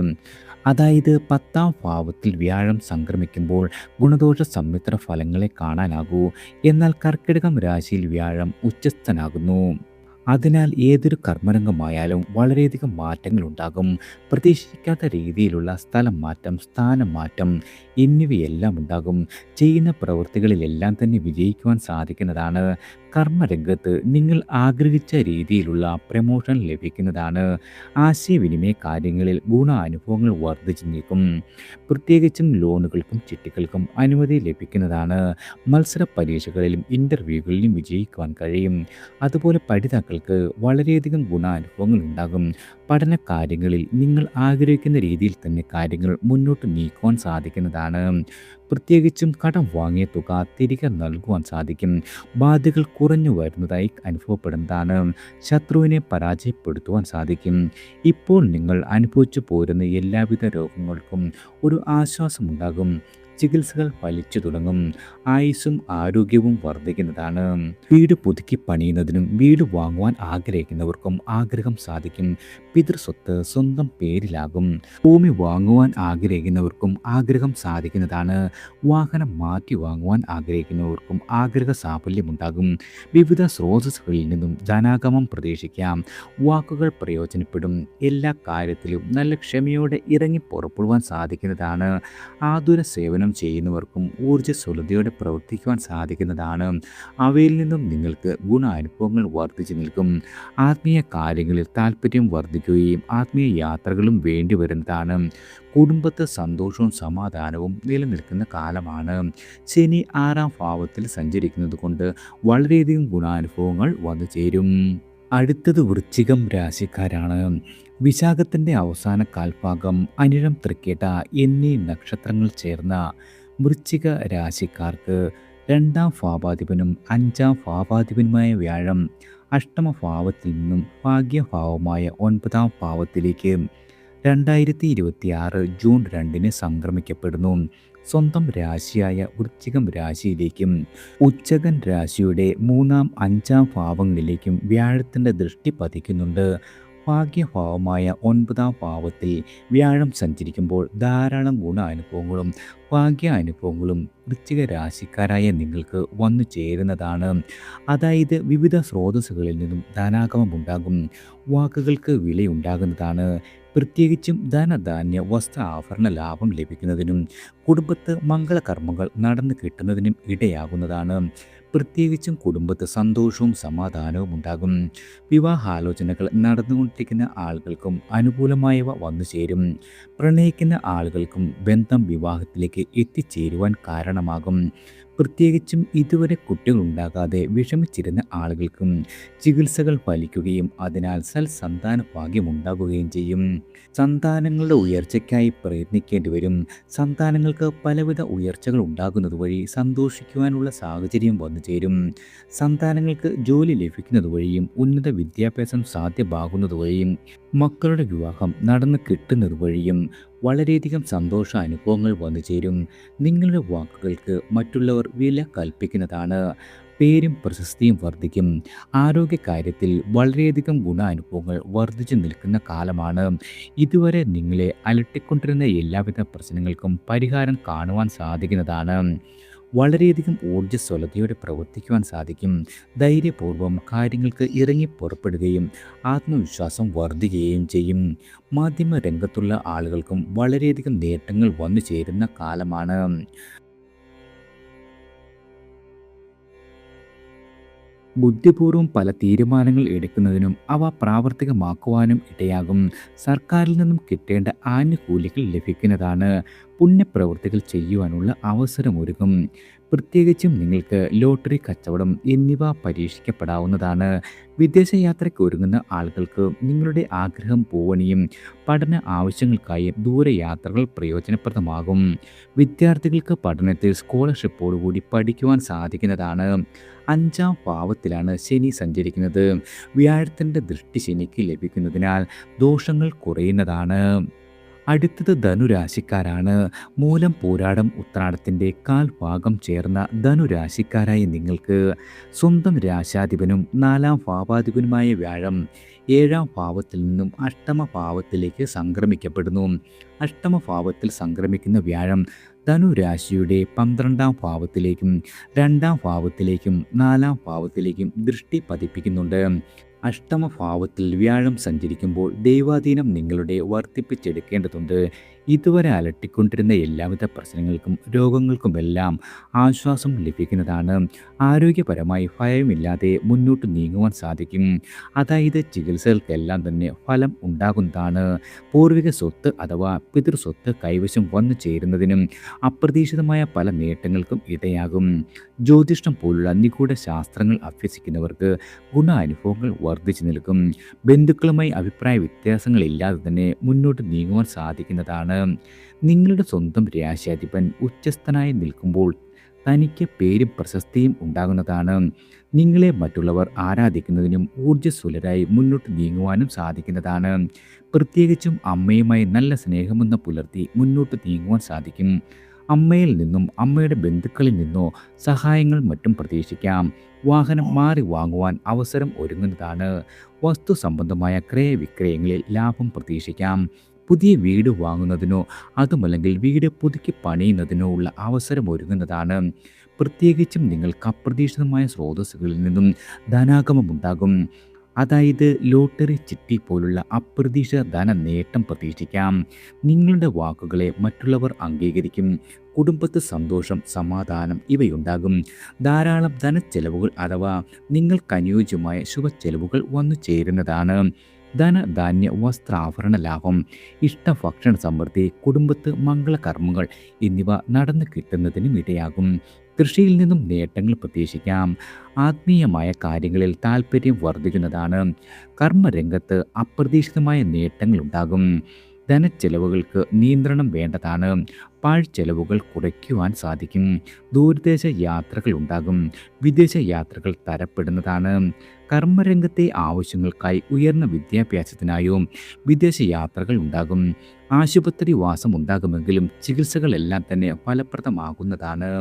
അതായത് 10ാം ഭാവത്തിൽ വ്യാഴം സംക്രമിക്കുമ്പോൾ ഗുണദോഷ സമ്മിശ്ര ഫലങ്ങളെ കാണാനാകൂ. എന്നാൽ കർക്കിടകം രാശിയിൽ വ്യാഴം ഉച്ചസ്ഥനാകുന്നു. അതിനാൽ ഏതൊരു കർമ്മരംഗമായാലും വളരെയധികം മാറ്റങ്ങൾ ഉണ്ടാകും. പ്രതീക്ഷിക്കാത്ത രീതിയിലുള്ള സ്ഥലം മാറ്റം, സ്ഥാനം മാറ്റം എന്നിവയെല്ലാം ഉണ്ടാകും. ചെയ്യുന്ന പ്രവൃത്തികളിലെല്ലാം തന്നെ വിജയിക്കുവാൻ സാധിക്കുന്നതാണ്. കർമ്മരംഗത്ത് നിങ്ങൾ ആഗ്രഹിച്ച രീതിയിലുള്ള പ്രമോഷൻ ലഭിക്കുന്നതാണ്. ആശയവിനിമയ കാര്യങ്ങളിൽ ഗുണാനുഭവങ്ങൾ വർദ്ധിച്ചു നിൽക്കും. പ്രത്യേകിച്ചും ലോണുകൾക്കും ചിട്ടികൾക്കും അനുമതി ലഭിക്കുന്നതാണ്. മത്സര പരീക്ഷകളിലും ഇൻ്റർവ്യൂകളിലും വിജയിക്കുവാൻ കഴിയും. അതുപോലെ പഠിതാക്കൾക്ക് വളരെയധികം ഗുണാനുഭവങ്ങൾ ഉണ്ടാകും. പഠന കാര്യങ്ങളിൽ നിങ്ങൾ ആഗ്രഹിക്കുന്ന രീതിയിൽ തന്നെ കാര്യങ്ങൾ മുന്നോട്ട് നീക്കുവാൻ സാധിക്കുന്നതാണ്. പ്രത്യേകിച്ചും കടം വാങ്ങിയ തുക തിരികെ നൽകുവാൻ സാധിക്കും. ബാധ്യതകൾ കുറഞ്ഞു വരുന്നതായി അനുഭവപ്പെടുന്നതാണ്. ശത്രുവിനെ പരാജയപ്പെടുത്തുവാൻ സാധിക്കും. ഇപ്പോൾ നിങ്ങൾ അനുഭവിച്ചു പോരുന്ന എല്ലാവിധ രോഗങ്ങൾക്കും ഒരു ആശ്വാസമുണ്ടാകും. ചികിത്സകൾ ഫലിച്ചു തുടങ്ങും. ആയുസ്സും ആരോഗ്യവും വർദ്ധിക്കുന്നതാണ്. വീട് പുതുക്കി പണിയുന്നതിനും വീട് വാങ്ങുവാൻ ആഗ്രഹിക്കുന്നവർക്കും ആഗ്രഹം സാധിക്കും. പിതൃസ്വത്ത് സ്വന്തം പേരിലാകും. ഭൂമി വാങ്ങുവാൻ ആഗ്രഹിക്കുന്നവർക്കും ആഗ്രഹം സാധിക്കുന്നതാണ്. വാഹനം മാറ്റി വാങ്ങുവാൻ ആഗ്രഹിക്കുന്നവർക്കും ആഗ്രഹ സാഫല്യമുണ്ടാകും. വിവിധ സ്രോതസ്സുകളിൽ നിന്നും ധനാഗമം പ്രതീക്ഷിക്കാം. വാക്കുകൾ പ്രയോജനപ്പെടും. എല്ലാ കാര്യത്തിലും നല്ല ക്ഷമയോടെ ഇറങ്ങി പുറപ്പെടുവാൻ സാധിക്കുന്നതാണ്. ആതുര സേവനം ചെയ്യുന്നവർക്കും ഊർജ്ജസ്വലതയോടെ പ്രവർത്തിക്കുവാൻ സാധിക്കുന്നതാണ്. അവയിൽ നിന്നും നിങ്ങൾക്ക് ഗുണാനുഭവങ്ങൾ വർദ്ധിച്ചു നിൽക്കും. ആത്മീയ കാര്യങ്ങളിൽ താല്പര്യം വർദ്ധിക്കുകയും ആത്മീയ യാത്രകളും വേണ്ടി വരുന്നതാണ്. കുടുംബത്ത് സന്തോഷവും സമാധാനവും നിലനിൽക്കുന്ന കാലമാണ്. ശനി 6ാം ഭാവത്തിൽ സഞ്ചരിക്കുന്നത് കൊണ്ട് വളരെയധികം ഗുണാനുഭവങ്ങൾ വന്നു ചേരും. അടുത്തത് വൃശ്ചികം രാശിക്കാരാണ്. വിശാഖത്തിൻ്റെ അവസാന കാൽഭാഗം, അനിഴം, തൃക്കേട്ട എന്നീ നക്ഷത്രങ്ങൾ ചേർന്ന വൃശ്ചിക രാശിക്കാർക്ക് 2ാം ഭാവാധിപനും 5ാം ഭാവാധിപനുമായ വ്യാഴം അഷ്ടമഭാവത്തിൽ നിന്നും ഭാഗ്യഭാവമായ 9ാം ഭാവത്തിലേക്ക് 2026 ജൂൺ 2 സംക്രമിക്കപ്പെടുന്നു. സ്വന്തം രാശിയായ വൃശ്ചികം രാശിയിലേക്കും ഉച്ചകൻ രാശിയുടെ 3ാം 5ാം ഭാവങ്ങളിലേക്കും വ്യാഴത്തിൻ്റെ ദൃഷ്ടി പതിക്കുന്നുണ്ട്. ഭാഗ്യഭാവമായ 9-ാം ഭാവത്തിൽ വ്യാഴം സഞ്ചരിക്കുമ്പോൾ ധാരാളം ഗുണാനുഭവങ്ങളും ഭാഗ്യാനുഭവങ്ങളും വൃശ്ചിക രാശിക്കാരായ നിങ്ങൾക്ക് വന്നു ചേരുന്നതാണ്. അതായത് വിവിധ സ്രോതസ്സുകളിൽ നിന്നും ധനാഗമമുണ്ടാകും, വാക്കുകൾക്ക് വിലയുണ്ടാകുന്നതാണ്. പ്രത്യേകിച്ചും ധനധാന്യ വസ്ത്ര ആഭരണ ലാഭം ലഭിക്കുന്നതിനും കുടുംബത്ത് മംഗളകർമ്മങ്ങൾ നടന്നു കിട്ടുന്നതിനും ഇടയാകുന്നതാണ്. പ്രത്യേകിച്ചും കുടുംബത്ത് സന്തോഷവും സമാധാനവും ഉണ്ടാകും. വിവാഹാലോചനകൾ നടന്നുകൊണ്ടിരിക്കുന്ന ആളുകൾക്കും അനുകൂലമായവ വന്നു ചേരും. പ്രണയിക്കുന്ന ആളുകൾക്കും ബന്ധം വിവാഹത്തിലേക്ക് എത്തിച്ചേരുവാൻ കാരണമാകും. പ്രത്യേകിച്ചും ഇതുവരെ കുട്ടികളുണ്ടാകാതെ വിഷമിച്ചിരുന്ന ആളുകൾക്കും ചികിത്സകൾ ഫലിക്കുകയും അതിനാൽ സൽസന്താന ഭാഗ്യമുണ്ടാകുകയും ചെയ്യും. സന്താനങ്ങളുടെ ഉയർച്ചയ്ക്കായി പ്രയത്നിക്കേണ്ടി വരും. സന്താനങ്ങൾക്ക് പലവിധ ഉയർച്ചകൾ ഉണ്ടാകുന്നത് വഴി സന്തോഷിക്കുവാനുള്ള സാഹചര്യം വന്നു ചേരും. സന്താനങ്ങൾക്ക് ജോലി ലഭിക്കുന്നത് വഴിയും ഉന്നത വിദ്യാഭ്യാസം സാധ്യമാകുന്നത് വഴിയും മക്കളുടെ വിവാഹം നടന്നു കിട്ടുന്നത് വഴിയും വളരെയധികം സന്തോഷ അനുഭവങ്ങൾ വന്നു ചേരും. നിങ്ങളുടെ വാക്കുകൾക്ക് മറ്റുള്ളവർ വില കൽപ്പിക്കുന്നതാണ്. പേരും പ്രശസ്തിയും വർദ്ധിക്കും. ആരോഗ്യകാര്യത്തിൽ വളരെയധികം ഗുണാനുഭവങ്ങൾ വർദ്ധിച്ചു നിൽക്കുന്ന കാലമാണ്. ഇതുവരെ നിങ്ങളെ അലട്ടിക്കൊണ്ടിരുന്ന എല്ലാവിധ പ്രശ്നങ്ങൾക്കും പരിഹാരം കാണുവാൻ സാധിക്കുന്നതാണ്. വളരെയധികം ഊർജ്ജസ്വലതയോടെ പ്രവർത്തിക്കുവാൻ സാധിക്കും. ധൈര്യപൂർവ്വം കാര്യങ്ങൾക്ക് ഇറങ്ങി പുറപ്പെടുകയും ആത്മവിശ്വാസം വർദ്ധിക്കുകയും ചെയ്യും. മാധ്യമ രംഗത്തുള്ള ആളുകൾക്കും വളരെയധികം നേട്ടങ്ങൾ വന്നു ചേരുന്ന കാലമാണ്. ബുദ്ധിപൂർവ്വം പല തീരുമാനങ്ങൾ എടുക്കുന്നതിനും അവ പ്രാവർത്തികമാക്കുവാനും ഇടയാകും. സർക്കാരിൽ നിന്നും കിട്ടേണ്ട ആനുകൂല്യങ്ങൾ ലഭിക്കുന്നതാണ്. പുണ്യപ്രവൃത്തികൾ ചെയ്യുവാനുള്ള അവസരമൊരുക്കും. പ്രത്യേകിച്ചും നിങ്ങൾക്ക് ലോട്ടറി കച്ചവടം എന്നിവ പരീക്ഷിക്കപ്പെടാവുന്നതാണ്. വിദേശയാത്രയ്ക്ക് ഒരുങ്ങുന്ന ആളുകൾക്ക് നിങ്ങളുടെ ആഗ്രഹം പൂവണിയും. പഠന ആവശ്യങ്ങൾക്കായി ദൂരയാത്രകൾ പ്രയോജനപ്രദമാകും. വിദ്യാർത്ഥികൾക്ക് പഠനത്തിൽ സ്കോളർഷിപ്പോടുകൂടി പഠിക്കുവാൻ സാധിക്കുന്നതാണ്. 5-ാം ഭാവത്തിലാണ് ശനി സഞ്ചരിക്കുന്നത്. വ്യാഴത്തിൻ്റെ ദൃഷ്ടി ശനിക്ക് ലഭിക്കുന്നതിനാൽ ദോഷങ്ങൾ കുറയുന്നതാണ്. അടുത്തത് ധനുരാശിക്കാരാണ്. മൂലം പൂരാടം ഉത്രാടത്തിൻ്റെ കാൽഭാഗം ചേർന്ന ധനുരാശിക്കാരായ നിങ്ങൾക്ക് സ്വന്തം രാശാധിപനും 4-ാം ഭാവാധിപനുമായ വ്യാഴം 7-ാം ഭാവത്തിൽ നിന്നും അഷ്ടമ ഭാവത്തിലേക്ക് സംക്രമിക്കപ്പെടുന്നു. അഷ്ടമ ഭാവത്തിൽ സംക്രമിക്കുന്ന വ്യാഴം ധനുരാശിയുടെ 12-ാം ഭാവത്തിലേക്കും 2-ാം ഭാവത്തിലേക്കും 4-ാം ഭാവത്തിലേക്കും ദൃഷ്ടി പതിപ്പിക്കുന്നുണ്ട്. അഷ്ടമ ഭാവത്തിൽ വ്യാഴം സഞ്ചരിക്കുമ്പോൾ ദൈവാധീനം നിങ്ങളുടെ വർദ്ധിപ്പിച്ചെടുക്കേണ്ടതുണ്ട്. ഇതുവരെ അലട്ടിക്കൊണ്ടിരുന്ന എല്ലാവിധ പ്രശ്നങ്ങൾക്കും രോഗങ്ങൾക്കുമെല്ലാം ആശ്വാസം ലഭിക്കുന്നതാണ്. ആരോഗ്യപരമായി ഭയമില്ലാതെ മുന്നോട്ട് നീങ്ങുവാൻ സാധിക്കും. അതായത് ചികിത്സകൾക്കെല്ലാം തന്നെ ഫലം ഉണ്ടാകുന്നതാണ്. പൂർവിക സ്വത്ത് അഥവാ പിതൃസ്വത്ത് കൈവശം വന്നു ചേരുന്നതിനും അപ്രതീക്ഷിതമായ പല നേട്ടങ്ങൾക്കും ഇടയാകും. ജ്യോതിഷം പോലുള്ള നിഗൂഢ ശാസ്ത്രങ്ങൾ അഭ്യസിക്കുന്നവർക്ക് ഗുണാനുഭവങ്ങൾ വർദ്ധിച്ചു നിൽക്കും. ബന്ധുക്കളുമായി അഭിപ്രായ വ്യത്യാസങ്ങളില്ലാതെ തന്നെ മുന്നോട്ട് നീങ്ങുവാൻ സാധിക്കുന്നതാണ്. നിങ്ങളുടെ സ്വന്തം രാശിയാധിപൻ ഉച്ചസ്ഥനായി നിൽക്കുമ്പോൾ തനിക്ക് പേരും പ്രശസ്തിയും ഉണ്ടാകുന്നതാണ്. നിങ്ങളെ മറ്റുള്ളവർ ആരാധിക്കുന്നതിനും ഊർജ്ജസ്വലരായി മുന്നോട്ട് നീങ്ങുവാനും സാധിക്കുന്നതാണ്. പ്രത്യേകിച്ചും അമ്മയുമായി നല്ല സ്നേഹമെന്ന് പുലർത്തി മുന്നോട്ട് നീങ്ങുവാൻ സാധിക്കും. അമ്മയിൽ നിന്നും അമ്മയുടെ ബന്ധുക്കളിൽ നിന്നോ സഹായങ്ങൾ മറ്റും പ്രതീക്ഷിക്കാം. വാഹനം മാറി വാങ്ങുവാൻ അവസരം ഒരുങ്ങുന്നതാണ്. വസ്തു സംബന്ധമായ ക്രയവിക്രയങ്ങളിൽ ലാഭം പ്രതീക്ഷിക്കാം. പുതിയ വീട് വാങ്ങുന്നതിനോ അതുമല്ലെങ്കിൽ വീട് പുതുക്കി പണിയുന്നതിനോ ഉള്ള അവസരം ഒരുങ്ങുന്നതാണ്. പ്രത്യേകിച്ചും നിങ്ങൾക്ക് അപ്രതീക്ഷിതമായ സ്രോതസ്സുകളിൽ നിന്നും ധനാഗമമുണ്ടാകും. അതായത് ലോട്ടറി ചിട്ടി പോലുള്ള അപ്രതീക്ഷിത ധന നേട്ടം പ്രതീക്ഷിക്കാം. നിങ്ങളുടെ വാക്കുകളെ മറ്റുള്ളവർ അംഗീകരിക്കും. കുടുംബത്ത് സന്തോഷം, സമാധാനം ഇവയുണ്ടാകും. ധാരാളം ധനച്ചെലവുകൾ അഥവാ നിങ്ങൾക്കനുയോജ്യമായ ശുഭച്ചെലവുകൾ വന്നു ചേരുന്നതാണ്. ധനധാന്യ വസ്ത്രാഭരണ ലാഭം, ഇഷ്ടഭക്ഷണ സമൃദ്ധി, കുടുംബത്ത് മംഗളകർമ്മങ്ങൾ എന്നിവ നടന്നു കിട്ടുന്നതിനും ഇടയാകും. കൃഷിയിൽ നിന്നും നേട്ടങ്ങൾ പ്രതീക്ഷിക്കാം. ആത്മീയമായ കാര്യങ്ങളിൽ താല്പര്യം വർദ്ധിക്കുന്നതാണ്. കർമ്മരംഗത്ത് അപ്രതീക്ഷിതമായ നേട്ടങ്ങളുണ്ടാകും. ധനച്ചെലവുകൾക്ക് നിയന്ത്രണം വേണ്ടതാണ്. പാഴ്ചെലവുകൾ കുറയ്ക്കുവാൻ സാധിക്കും. ദൂരദേശ യാത്രകൾ ഉണ്ടാകും. വിദേശ യാത്രകൾ തരപ്പെടുന്നതാണ്. കർമ്മരംഗത്തെ ആവശ്യങ്ങൾക്കായി ഉയർന്ന വിദ്യാഭ്യാസത്തിനായോ വിദേശ യാത്രകൾ ഉണ്ടാകും. ആശുപത്രി വാസം ഉണ്ടാകുമെങ്കിലും ചികിത്സകളെല്ലാം തന്നെ ഫലപ്രദമാകുന്നതാണ്.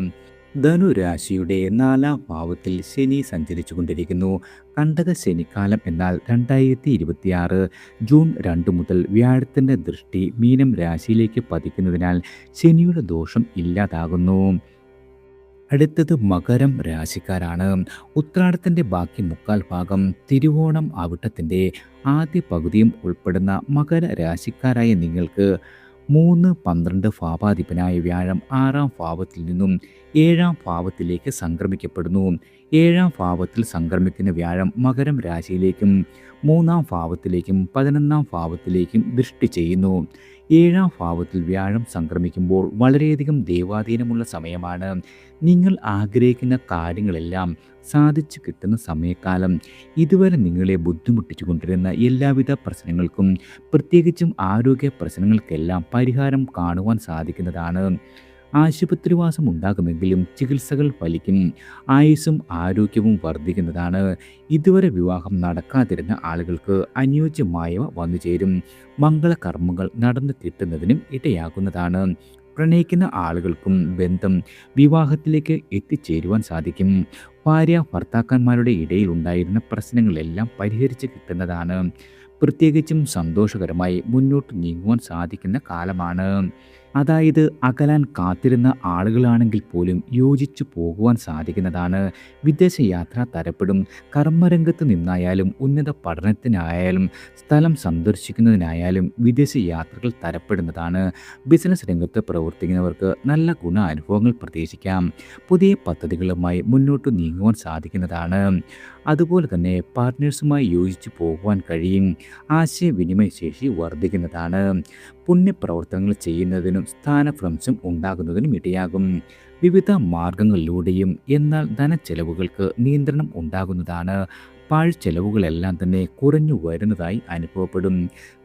ധനുരാശിയുടെ 4-ാം ഭാവത്തിൽ ശനി സഞ്ചരിച്ചു കൊണ്ടിരിക്കുന്നു. കണ്ടക ശനിക്കാലം എന്നാൽ 2026 ജൂൺ 2 മുതൽ വ്യാഴത്തിൻ്റെ ദൃഷ്ടി മീനം രാശിയിലേക്ക് പതിക്കുന്നതിനാൽ ശനിയുടെ ദോഷം ഇല്ലാതാകുന്നു. അടുത്തത് മകരം രാശിക്കാരാണ്. ഉത്രാടത്തിൻ്റെ ബാക്കി മുക്കാൽ ഭാഗം, തിരുവോണം അവിട്ടത്തിൻ്റെ ആദ്യ പകുതിയും ഉൾപ്പെടുന്ന മകര രാശിക്കാരായ നിങ്ങൾക്ക് 3-12 ഭാവാധിപനായ വ്യാഴം 6-ാം ഭാവത്തിൽ നിന്നും 7-ാം ഭാവത്തിലേക്ക് സംക്രമിക്കപ്പെടുന്നു. 7-ാം ഭാവത്തിൽ സംക്രമിക്കുന്ന വ്യാഴം മകരം രാശിയിലേക്കും 3-ാം ഭാവത്തിലേക്കും 11-ാം ഭാവത്തിലേക്കും ദൃഷ്ടി ചെയ്യുന്നു. 7-ാം ഭാവത്തിൽ വ്യാഴം സംക്രമിക്കുമ്പോൾ വളരെയധികം ദൈവാധീനമുള്ള സമയമാണ്. നിങ്ങൾ ആഗ്രഹിക്കുന്ന കാര്യങ്ങളെല്ലാം സാധിച്ചു കിട്ടുന്ന സമയക്കാലം. ഇതുവരെ നിങ്ങളെ ബുദ്ധിമുട്ടിച്ചു കൊണ്ടിരുന്ന എല്ലാവിധ പ്രശ്നങ്ങൾക്കും, പ്രത്യേകിച്ചും ആരോഗ്യ പ്രശ്നങ്ങൾക്കെല്ലാം പരിഹാരം കാണുവാൻ സാധിക്കുന്നതാണ്. ആശുപത്രിവാസം ഉണ്ടാകുമെങ്കിലും ചികിത്സകൾ ഫലിക്കും. ആയുസ്സും ആരോഗ്യവും വർദ്ധിക്കുന്നതാണ്. ഇതുവരെ വിവാഹം നടക്കാതിരുന്ന ആളുകൾക്ക് അനുയോജ്യമായവ വന്നുചേരും. മംഗളകർമ്മങ്ങൾ നടന്നു കിട്ടുന്നതിനും ഇടയാകുന്നതാണ്. പ്രണയിക്കുന്ന ആളുകൾക്കും ബന്ധം വിവാഹത്തിലേക്ക് എത്തിച്ചേരുവാൻ സാധിക്കും. ഭാര്യ ഭർത്താക്കന്മാരുടെ ഇടയിൽ ഉണ്ടായിരുന്ന പ്രശ്നങ്ങളെല്ലാം പരിഹരിച്ച് കിട്ടുന്നതാണ്. പ്രത്യേകിച്ചും സന്തോഷകരമായി മുന്നോട്ട് നീങ്ങുവാൻ സാധിക്കുന്ന കാലമാണ്. അതായത് അകലാൻ കാത്തിരുന്ന ആളുകളാണെങ്കിൽ പോലും യോജിച്ചു പോകുവാൻ സാധിക്കുന്നതാണ്. വിദേശയാത്ര തരപ്പെടും. കർമ്മരംഗത്ത് നിന്നായാലും ഉന്നത പഠനത്തിനായാലും സ്ഥലം സന്ദർശിക്കുന്നതിനായാലും വിദേശ യാത്രകൾ തരപ്പെടുന്നതാണ്. ബിസിനസ് രംഗത്ത് പ്രവർത്തിക്കുന്നവർക്ക് നല്ല ഗുണാനുഭവങ്ങൾ പ്രതീക്ഷിക്കാം. പുതിയ പദ്ധതികളുമായി മുന്നോട്ട് നീങ്ങുവാൻ സാധിക്കുന്നതാണ്. അതുപോലെ തന്നെ പാർട്ട്നേഴ്സുമായി യോജിച്ചു പോകുവാൻ കഴിയും. ആശയവിനിമയ ശേഷി വർദ്ധിക്കുന്നതാണ്. പുണ്യപ്രവർത്തനങ്ങൾ ചെയ്യുന്നതിനും സ്ഥാനഭ്രംശം ഉണ്ടാകുന്നതിനും ഇടയാകും. വിവിധ മാർഗങ്ങളിലൂടെയും എന്നാൽ ധനച്ചെലവുകൾക്ക് നിയന്ത്രണം ഉണ്ടാകുന്നതാണ്. പാഴ്ചെലവുകളെല്ലാം തന്നെ കുറഞ്ഞു വരുന്നതായി അനുഭവപ്പെടും.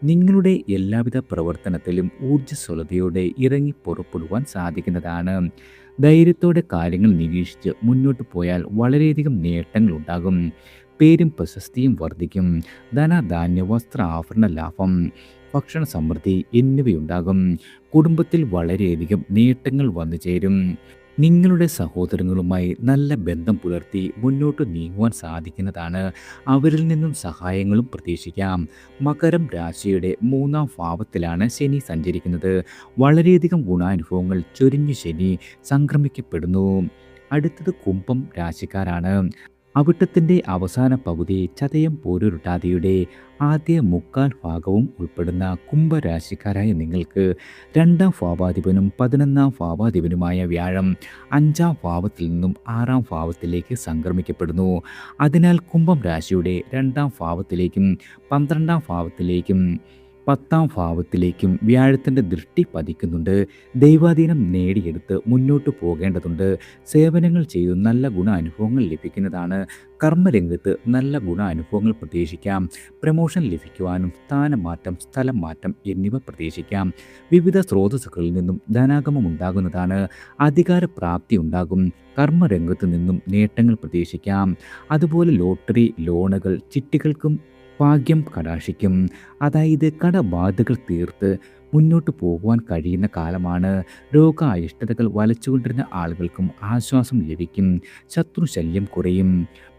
നിങ്ങളുടെ എല്ലാവിധ പ്രവർത്തനത്തിലും ഊർജ്ജസ്വലതയോടെ ഇറങ്ങി പുറപ്പെടുവാൻ സാധിക്കുന്നതാണ്. ധൈര്യത്തോടെ കാര്യങ്ങൾ നിരീക്ഷിച്ച് മുന്നോട്ട് പോയാൽ വളരെയധികം നേട്ടങ്ങൾ ഉണ്ടാകും. പേരും പ്രശസ്തിയും വർദ്ധിക്കും. ധനധാന്യ വസ്ത്ര ആഭരണ ലാഭം, ഭക്ഷണ സമൃദ്ധി എന്നിവയുണ്ടാകും. കുടുംബത്തിൽ വളരെയധികം നേട്ടങ്ങൾ വന്നു ചേരും. നിങ്ങളുടെ സഹോദരങ്ങളുമായി നല്ല ബന്ധം പുലർത്തി മുന്നോട്ട് നീങ്ങുവാൻ സാധിക്കുന്നതാണ്. അവരിൽ നിന്നും സഹായങ്ങളും പ്രതീക്ഷിക്കാം. മകരം രാശിയുടെ 3-ാം ഭാവത്തിലാണ് ശനി സഞ്ചരിക്കുന്നത്. വളരെയധികം ഗുണാനുഭവങ്ങൾ ചൊരിഞ്ഞു ശനി സംക്രമിക്കപ്പെടുന്നു. അടുത്തത് കുംഭം രാശിക്കാരാണ്. അവിട്ടത്തിൻ്റെ അവസാന പകുതി, ചതയം പോരുരുട്ടാതിയുടെ ആദ്യ മുക്കാൽ ഭാഗവും ഉൾപ്പെടുന്ന കുംഭരാശിക്കാരായ നിങ്ങൾക്ക് 2-ാം ഭാവാധിപനും 11-ാം ഭാവാധിപനുമായ വ്യാഴം 5-ാം ഭാവത്തിൽ നിന്നും 6-ാം ഭാവത്തിലേക്ക് സംക്രമിക്കപ്പെടുന്നു. അതിനാൽ കുംഭം രാശിയുടെ 2-ാം ഭാവത്തിലേക്കും 12-ാം ഭാവത്തിലേക്കും 10-ാം ഭാവത്തിലേക്കും വ്യാഴത്തിൻ്റെ ദൃഷ്ടി പതിക്കുന്നുണ്ട്. ദൈവാധീനം നേടിയെടുത്ത് മുന്നോട്ട് പോകേണ്ടതുണ്ട്. സേവനങ്ങൾ ചെയ്തു നല്ല ഗുണാനുഭവങ്ങൾ ലഭിക്കുന്നതാണ്. കർമ്മരംഗത്ത് നല്ല ഗുണാനുഭവങ്ങൾ പ്രതീക്ഷിക്കാം. പ്രമോഷൻ ലഭിക്കുവാനും സ്ഥാനമാറ്റം, സ്ഥലം മാറ്റം എന്നിവ പ്രതീക്ഷിക്കാം. വിവിധ സ്രോതസ്സുകളിൽ നിന്നും ധനാഗമം ഉണ്ടാകുന്നതാണ്. അധികാരപ്രാപ്തി ഉണ്ടാകും. കർമ്മരംഗത്ത് നിന്നും നേട്ടങ്ങൾ പ്രതീക്ഷിക്കാം. അതുപോലെ ലോട്ടറി, ലോണുകൾ, ചിട്ടികൾക്കും ഭാഗ്യം കടാക്ഷിക്കും. അതായത് കടബാധകൾ തീർത്ത് മുന്നോട്ട് പോകുവാൻ കഴിയുന്ന കാലമാണ്. രോഗാരിഷ്ടതകൾ വലച്ചുകൊണ്ടിരുന്ന ആളുകൾക്കും ആശ്വാസം ലഭിക്കും. ശത്രുശല്യം കുറയും.